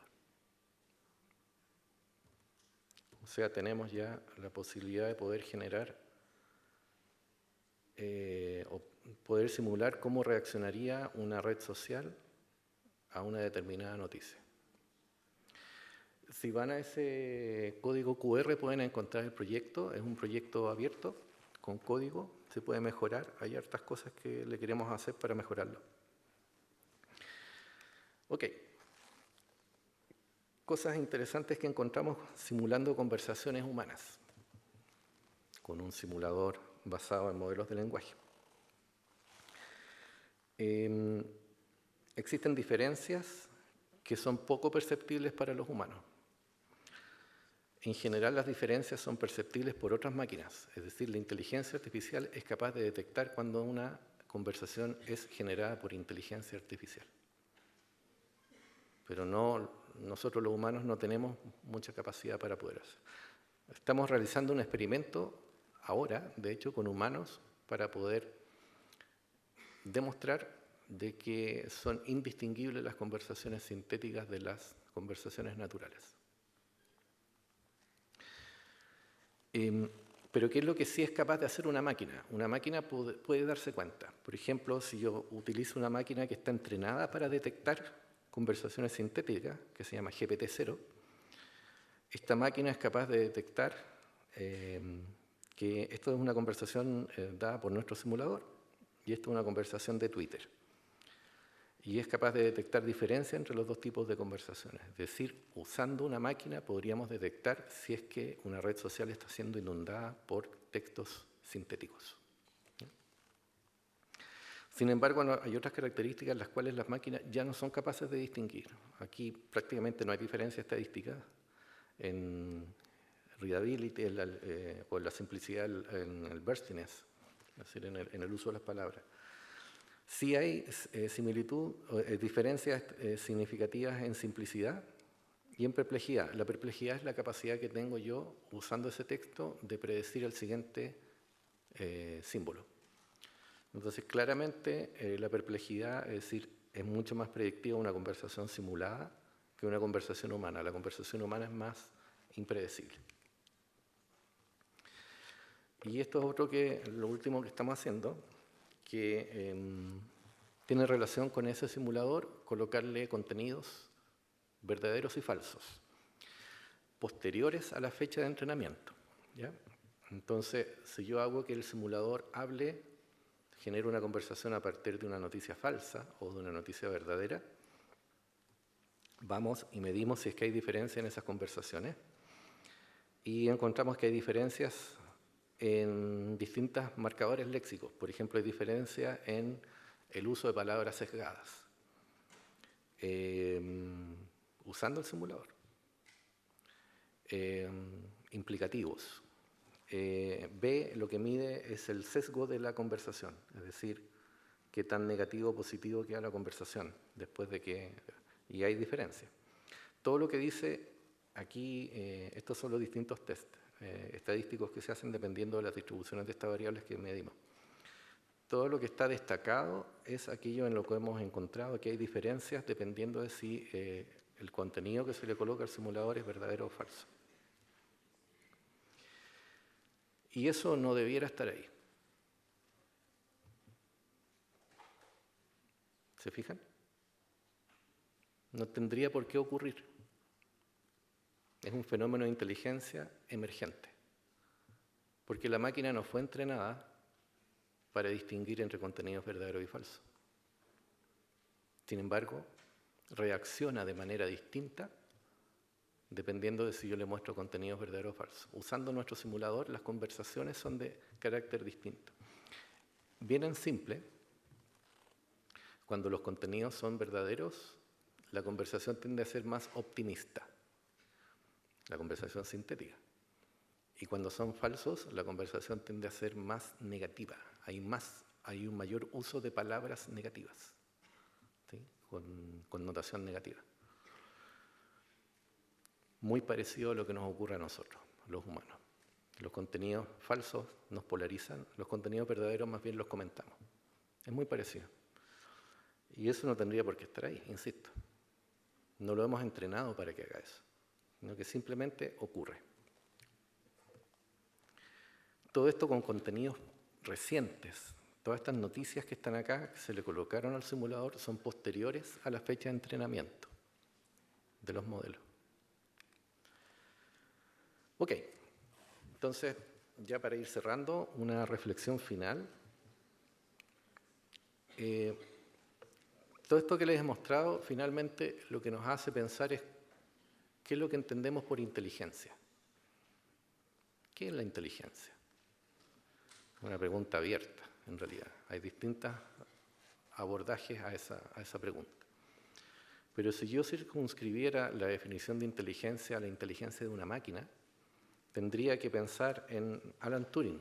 O sea, tenemos ya la posibilidad de poder generar o poder simular cómo reaccionaría una red social a una determinada noticia. Si van a ese código QR pueden encontrar el proyecto, es un proyecto abierto con código, se puede mejorar, hay hartas cosas que le queremos hacer para mejorarlo. Ok. Cosas interesantes que encontramos simulando conversaciones humanas con un simulador basado en modelos de lenguaje. Existen diferencias que son poco perceptibles para los humanos. En general, las diferencias son perceptibles por otras máquinas, es decir, la inteligencia artificial es capaz de detectar cuando una conversación es generada por inteligencia artificial. Pero nosotros los humanos no tenemos mucha capacidad para poder hacer. Estamos realizando un experimento ahora, de hecho, con humanos para poder demostrar de que son indistinguibles las conversaciones sintéticas de las conversaciones naturales. Pero ¿qué es lo que sí es capaz de hacer una máquina? Una máquina puede darse cuenta. Por ejemplo, si yo utilizo una máquina que está entrenada para detectar conversaciones sintéticas, que se llama GPT-0, esta máquina es capaz de detectar que esto es una conversación dada por nuestro simulador y esto es una conversación de Twitter. Y es capaz de detectar diferencias entre los dos tipos de conversaciones. Es decir, usando una máquina podríamos detectar si es que una red social está siendo inundada por textos sintéticos. Sin embargo, hay otras características en las cuales las máquinas ya no son capaces de distinguir. Aquí prácticamente no hay diferencia estadística en readability o en la simplicidad, en el burstiness, es decir, en el uso de las palabras. Sí hay diferencias significativas en simplicidad y en perplejidad. La perplejidad es la capacidad que tengo yo, usando ese texto, de predecir el siguiente símbolo. Entonces, claramente, la perplejidad, es decir, es mucho más predictiva una conversación simulada que una conversación humana. La conversación humana es más impredecible. Y esto es lo último que estamos haciendo, que tiene relación con ese simulador, colocarle contenidos verdaderos y falsos, posteriores a la fecha de entrenamiento, ¿ya? Entonces, si yo hago que el simulador genere una conversación a partir de una noticia falsa o de una noticia verdadera, vamos y medimos si es que hay diferencia en esas conversaciones y encontramos que hay diferencias en distintos marcadores léxicos. Por ejemplo, hay diferencia en el uso de palabras sesgadas, usando el simulador, implicativos. B, lo que mide es el sesgo de la conversación, es decir, qué tan negativo o positivo queda la conversación después de que... Y hay diferencia. Todo lo que dice aquí, estos son los distintos test estadísticos que se hacen dependiendo de las distribuciones de estas variables que medimos. Todo lo que está destacado es aquello en lo que hemos encontrado que hay diferencias dependiendo de si el contenido que se le coloca al simulador es verdadero o falso. Y eso no debiera estar ahí. ¿Se fijan? No tendría por qué ocurrir. Es un fenómeno de inteligencia emergente, porque la máquina no fue entrenada para distinguir entre contenidos verdaderos y falsos. Sin embargo, reacciona de manera distinta dependiendo de si yo le muestro contenidos verdaderos o falsos. Usando nuestro simulador, las conversaciones son de carácter distinto. Bien en simple, cuando los contenidos son verdaderos, la conversación tiende a ser más optimista, la conversación sintética. Y cuando son falsos, la conversación tiende a ser más negativa. Hay un mayor uso de palabras negativas, ¿sí? con connotación negativa. Muy parecido a lo que nos ocurre a nosotros, los humanos. Los contenidos falsos nos polarizan, los contenidos verdaderos más bien los comentamos. Es muy parecido. Y eso no tendría por qué estar ahí, insisto. No lo hemos entrenado para que haga eso, sino que simplemente ocurre. Todo esto con contenidos recientes. Todas estas noticias que están acá, que se le colocaron al simulador, son posteriores a la fecha de entrenamiento de los modelos. Ok, entonces, ya para ir cerrando, una reflexión final. Todo esto que les he mostrado, finalmente, lo que nos hace pensar es qué es lo que entendemos por inteligencia. ¿Qué es la inteligencia? Una pregunta abierta, en realidad. Hay distintos abordajes a esa pregunta. Pero si yo circunscribiera la definición de inteligencia a la inteligencia de una máquina, tendría que pensar en Alan Turing,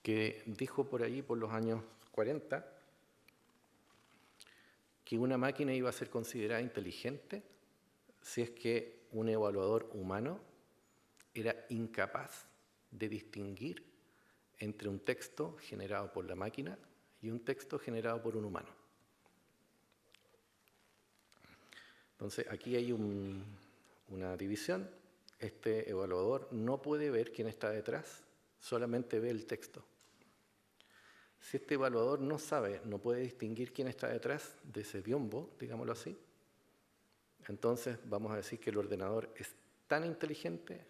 que dijo por ahí, por los años 40, que una máquina iba a ser considerada inteligente si es que un evaluador humano era incapaz de distinguir entre un texto generado por la máquina y un texto generado por un humano. Entonces, aquí hay una división. Este evaluador no puede ver quién está detrás, solamente ve el texto. Si este evaluador no puede distinguir quién está detrás de ese biombo, digámoslo así, entonces vamos a decir que el ordenador es tan inteligente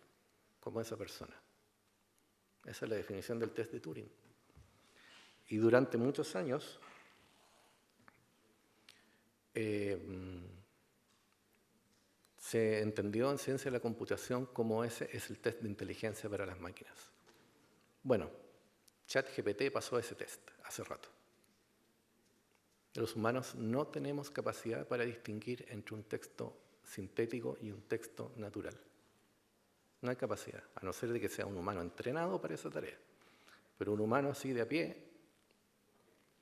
como esa persona. Esa es la definición del test de Turing. Y durante muchos años se entendió en ciencia de la computación como ese es el test de inteligencia para las máquinas. Bueno, ChatGPT pasó ese test hace rato. Los humanos no tenemos capacidad para distinguir entre un texto sintético y un texto natural. No hay capacidad, a no ser de que sea un humano entrenado para esa tarea. Pero un humano así de a pie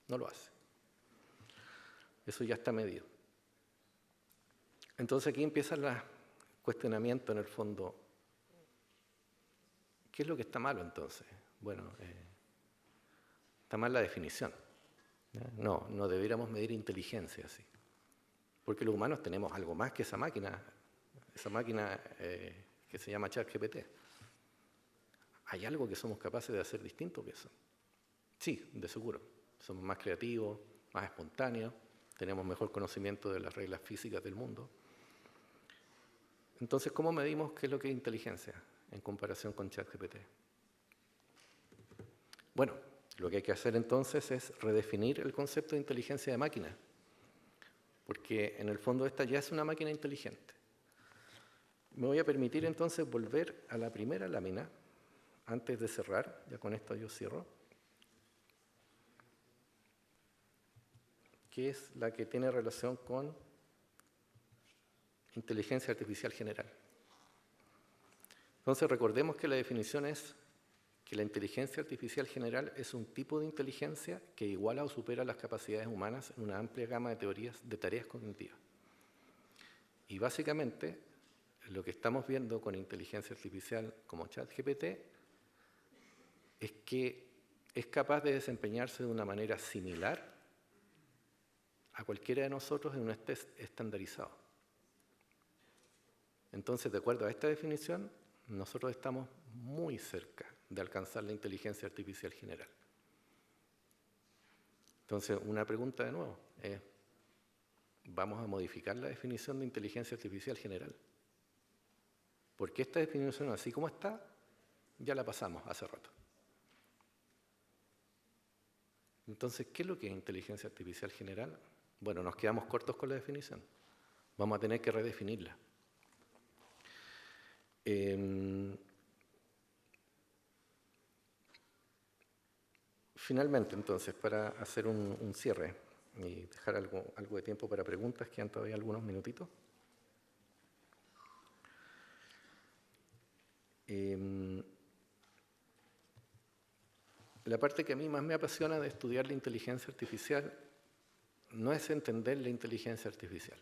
no lo hace. Eso ya está medido. Entonces aquí empieza el cuestionamiento en el fondo. ¿Qué es lo que está malo entonces? Bueno, está mal la definición. No debiéramos medir inteligencia así. Porque los humanos tenemos algo más que esa máquina que se llama ChatGPT. ¿hay algo que somos capaces de hacer distinto que eso? Sí, de seguro. Somos más creativos, más espontáneos, tenemos mejor conocimiento de las reglas físicas del mundo. Entonces, ¿cómo medimos qué es lo que es inteligencia en comparación con ChatGPT? Bueno, lo que hay que hacer entonces es redefinir el concepto de inteligencia de máquina, porque en el fondo esta ya es una máquina inteligente. Me voy a permitir entonces volver a la primera lámina, antes de cerrar, ya con esto yo cierro, que es la que tiene relación con inteligencia artificial general. Entonces recordemos que la definición es que la inteligencia artificial general es un tipo de inteligencia que iguala o supera las capacidades humanas en una amplia gama de teorías de tareas cognitivas. Y básicamente lo que estamos viendo con inteligencia artificial como ChatGPT es que es capaz de desempeñarse de una manera similar a cualquiera de nosotros en un test estandarizado. Entonces, de acuerdo a esta definición, nosotros estamos muy cerca de alcanzar la inteligencia artificial general. Entonces, una pregunta de nuevo es, ¿vamos a modificar la definición de inteligencia artificial general? Porque esta definición, así como está, ya la pasamos hace rato. Entonces, ¿qué es lo que es inteligencia artificial general? Bueno, nos quedamos cortos con la definición. Vamos a tener que redefinirla. Finalmente, entonces, para hacer un cierre y dejar algo de tiempo para preguntas, quedan todavía algunos minutitos. La parte que a mí más me apasiona de estudiar la inteligencia artificial no es entender la inteligencia artificial,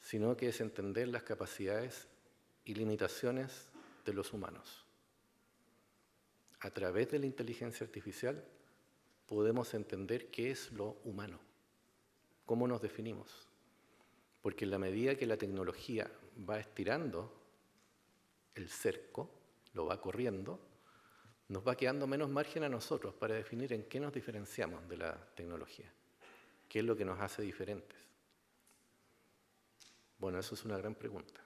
sino que es entender las capacidades y limitaciones de los humanos. A través de la inteligencia artificial podemos entender qué es lo humano, cómo nos definimos. Porque en la medida que la tecnología va estirando el cerco, lo va corriendo, nos va quedando menos margen a nosotros para definir en qué nos diferenciamos de la tecnología, qué es lo que nos hace diferentes. Bueno, eso es una gran pregunta.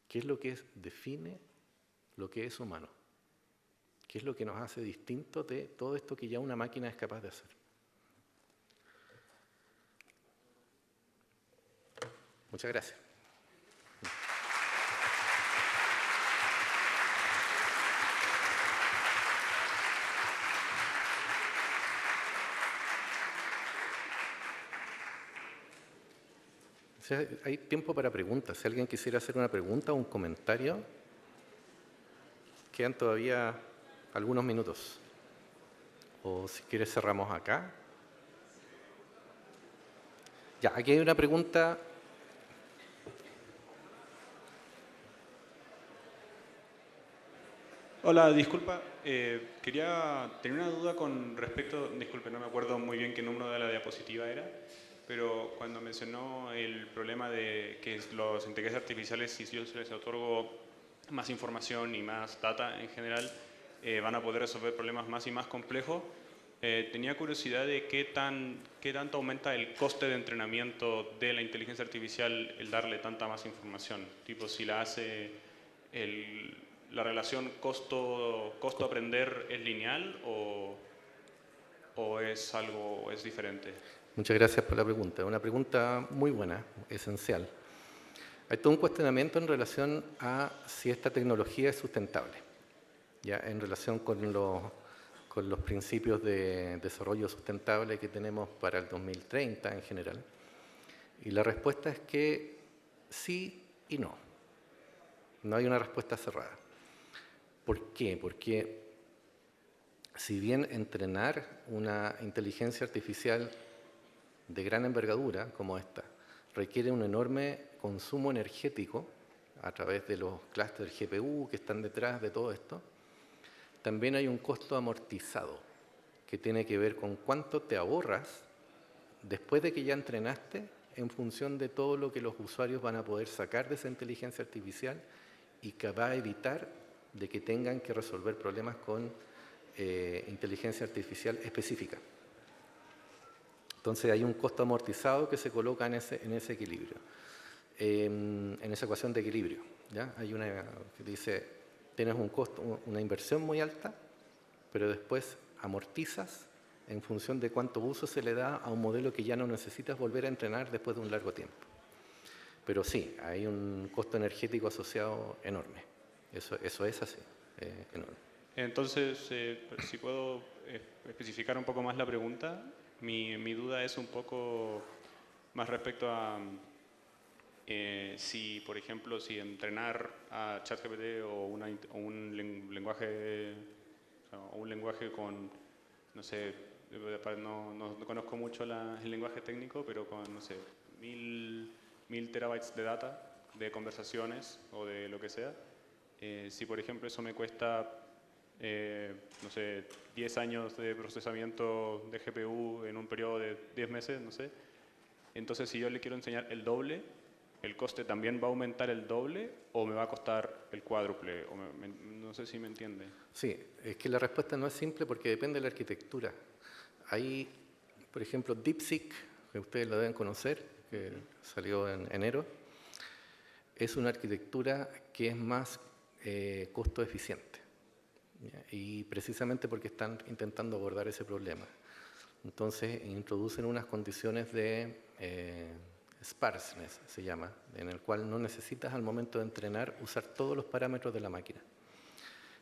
¿Qué es lo que define lo que es humano? ¿Qué es lo que nos hace distintos de todo esto que ya una máquina es capaz de hacer? Muchas gracias. O sea, hay tiempo para preguntas. Si alguien quisiera hacer una pregunta o un comentario, quedan todavía algunos minutos. O si quieres cerramos acá. Ya, aquí hay una pregunta. Hola, disculpa, quería tener una duda con respecto, disculpe, no me acuerdo muy bien qué número de la diapositiva era, pero cuando mencionó el problema de que los inteligencias artificiales, si yo se les otorgo más información y más data en general, van a poder resolver problemas más y más complejos. Tenía curiosidad de qué tanto aumenta el coste de entrenamiento de la inteligencia artificial el darle tanta más información. Tipo, si la hace la relación costo aprender es lineal o es diferente. Muchas gracias por la pregunta. Una pregunta muy buena, esencial. Hay todo un cuestionamiento en relación a si esta tecnología es sustentable, ya en relación con los principios de desarrollo sustentable que tenemos para el 2030 en general. Y la respuesta es que sí y no. No hay una respuesta cerrada. ¿Por qué? Porque si bien entrenar una inteligencia artificial de gran envergadura como esta requiere un enorme consumo energético a través de los clústeres GPU que están detrás de todo esto, también hay un costo amortizado que tiene que ver con cuánto te ahorras después de que ya entrenaste en función de todo lo que los usuarios van a poder sacar de esa inteligencia artificial y que va a evitar de que tengan que resolver problemas con inteligencia artificial específica. Entonces hay un costo amortizado que se coloca en ese equilibrio, en esa ecuación de equilibrio, ¿ya? Hay una que dice, tienes un costo, una inversión muy alta, pero después amortizas en función de cuánto uso se le da a un modelo que ya no necesitas volver a entrenar después de un largo tiempo. Pero sí, hay un costo energético asociado enorme. Eso es así, enorme. Entonces, si puedo especificar un poco más la pregunta, mi duda es un poco más respecto a si, por ejemplo, si entrenar a ChatGPT o un lenguaje con, no sé, no conozco mucho el lenguaje técnico, pero con, no sé, 1000 terabytes de data, de conversaciones o de lo que sea, si por ejemplo eso me cuesta, no sé, 10 años de procesamiento de GPU en un periodo de 10 meses, no sé, entonces si yo le quiero enseñar el doble, ¿el coste también va a aumentar el doble o me va a costar el cuádruple? No sé si me entiende. Sí, es que la respuesta no es simple porque depende de la arquitectura. Hay, por ejemplo, DeepSeek, que ustedes lo deben conocer, que salió en enero, es una arquitectura que es más costo eficiente, ¿ya? Y precisamente porque están intentando abordar ese problema. Entonces introducen unas condiciones de sparseness, se llama, en el cual no necesitas al momento de entrenar usar todos los parámetros de la máquina.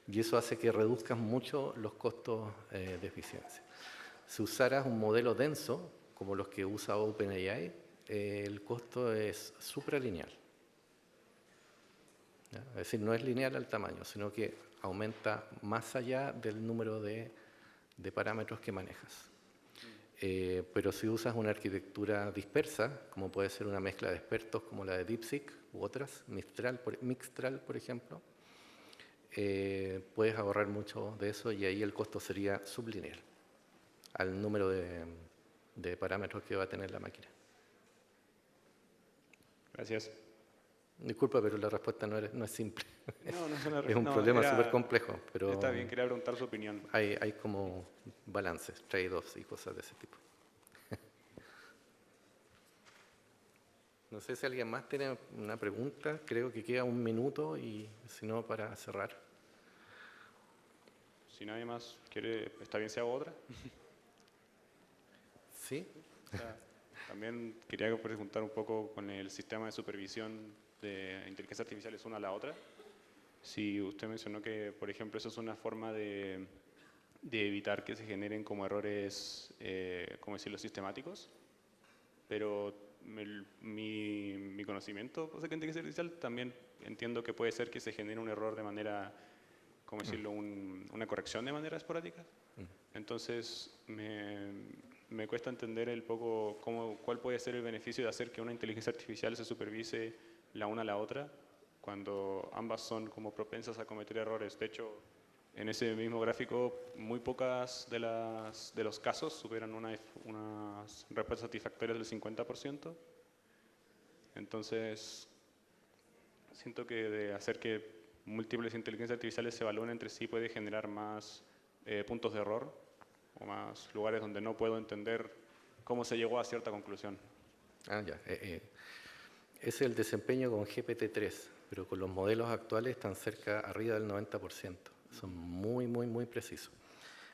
Y eso hace que reduzcas mucho los costos de eficiencia. Si usaras un modelo denso, como los que usa OpenAI, el costo es supralineal. ¿Ya? Es decir, no es lineal al tamaño, sino que aumenta más allá del número de parámetros que manejas. Pero si usas una arquitectura dispersa, como puede ser una mezcla de expertos como la de DeepSeek u otras, Mixtral, por ejemplo, puedes ahorrar mucho de eso y ahí el costo sería sublineal al número de parámetros que va a tener la máquina. Gracias. Disculpa, pero la respuesta no es simple. No es una Es un problema súper complejo, pero está bien, quería preguntar su opinión. Hay como balances, trade-offs y cosas de ese tipo. No sé si alguien más tiene una pregunta, creo que queda 1 minuto y si no, para cerrar. Si nadie más quiere, ¿está bien si hago otra? ¿Sí? O sea, también quería preguntar un poco con el sistema de supervisión de inteligencia artificial es una a la otra. Si usted mencionó que, por ejemplo, eso es una forma de evitar que se generen como errores, ¿cómo decirlo?, sistemáticos, pero mi conocimiento de inteligencia artificial también entiendo que puede ser que se genere un error de manera, ¿cómo decirlo?, una corrección de manera esporádica. Entonces, me cuesta entender el poco cuál puede ser el beneficio de hacer que una inteligencia artificial se supervise la una a la otra, cuando ambas son como propensas a cometer errores. De hecho, en ese mismo gráfico, muy pocas de los casos superan unas respuestas satisfactorias del 50%. Entonces, siento que de hacer que múltiples inteligencias artificiales se evalúen entre sí puede generar más puntos de error o más lugares donde no puedo entender cómo se llegó a cierta conclusión. Ya. Es el desempeño con GPT-3, pero con los modelos actuales están arriba del 90%. Son muy, muy, muy precisos.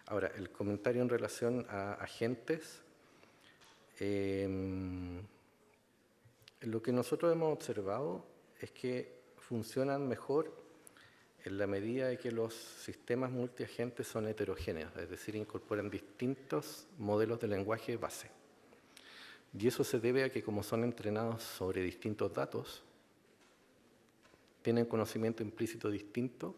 Ahora, el comentario en relación a agentes. Lo que nosotros hemos observado es que funcionan mejor en la medida de que los sistemas multiagentes son heterogéneos, es decir, incorporan distintos modelos de lenguaje base. Y eso se debe a que como son entrenados sobre distintos datos, tienen conocimiento implícito distinto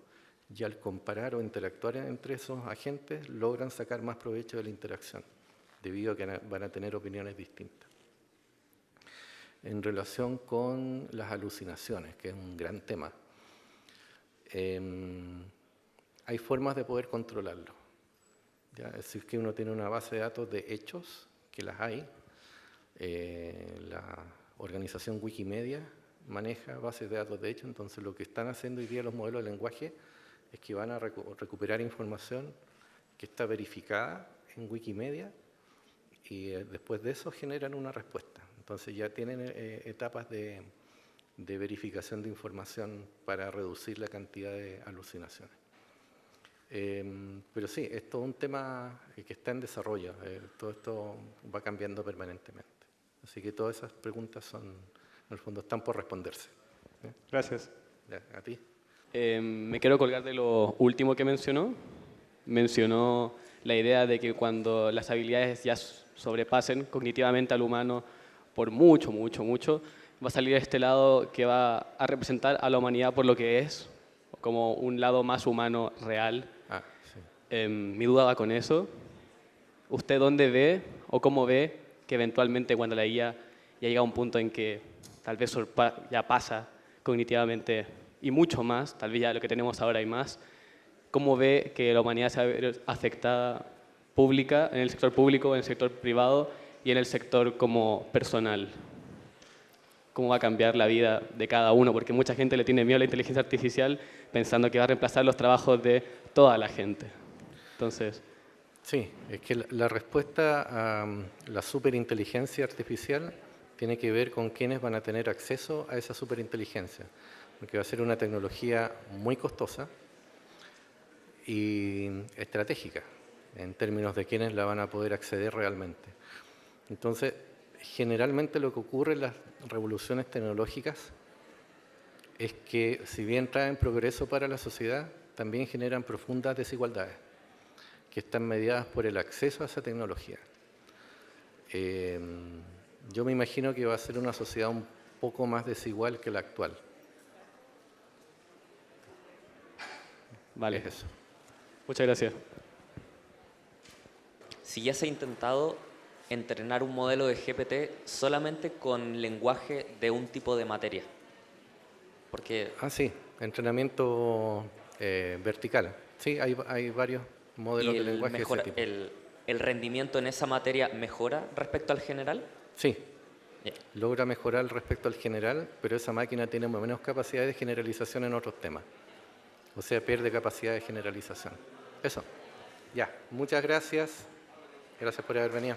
y al comparar o interactuar entre esos agentes logran sacar más provecho de la interacción, debido a que van a tener opiniones distintas. En relación con las alucinaciones, que es un gran tema, hay formas de poder controlarlo. ¿Ya? Es decir, que uno tiene una base de datos de hechos, que las hay. La organización Wikimedia maneja bases de datos de hechos, entonces lo que están haciendo hoy día los modelos de lenguaje es que van a recuperar información que está verificada en Wikimedia y después de eso generan una respuesta. Entonces ya tienen etapas de verificación de información para reducir la cantidad de alucinaciones. Pero sí, es todo un tema que está en desarrollo. Todo esto va cambiando permanentemente. Así que todas esas preguntas son, en el fondo, están por responderse. Gracias. Ya, a ti. Me quiero colgar de lo último que mencionó. Mencionó la idea de que cuando las habilidades ya sobrepasen cognitivamente al humano por mucho, va a salir este lado que va a representar a la humanidad por lo que es, como un lado más humano real. Sí. Mi duda va con eso. ¿Usted dónde ve o cómo ve que eventualmente cuando la IA ya llega a un punto en que tal vez ya pasa cognitivamente y mucho más, tal vez ya lo que tenemos ahora y más, cómo ve que la humanidad se va a ver afectada pública, en el sector público, en el sector privado y en el sector como personal? ¿Cómo va a cambiar la vida de cada uno? Porque mucha gente le tiene miedo a la inteligencia artificial pensando que va a reemplazar los trabajos de toda la gente. Entonces... Sí, es que la respuesta a la superinteligencia artificial tiene que ver con quiénes van a tener acceso a esa superinteligencia, porque va a ser una tecnología muy costosa y estratégica en términos de quiénes la van a poder acceder realmente. Entonces, generalmente lo que ocurre en las revoluciones tecnológicas es que, si bien traen progreso para la sociedad, también generan profundas desigualdades que están mediadas por el acceso a esa tecnología. Yo me imagino que va a ser una sociedad un poco más desigual que la actual. Vale. Es eso. Muchas gracias. Si ya se ha intentado entrenar un modelo de GPT solamente con lenguaje de un tipo de materia. Porque... Sí, entrenamiento vertical. Sí, hay varios modelos de lenguaje de ese tipo. ¿El rendimiento en esa materia mejora respecto al general? Sí, Yeah. logra mejorar respecto al general, pero esa máquina tiene menos capacidad de generalización en otros temas. O sea, pierde capacidad de generalización. Eso. Ya, muchas gracias. Gracias por haber venido.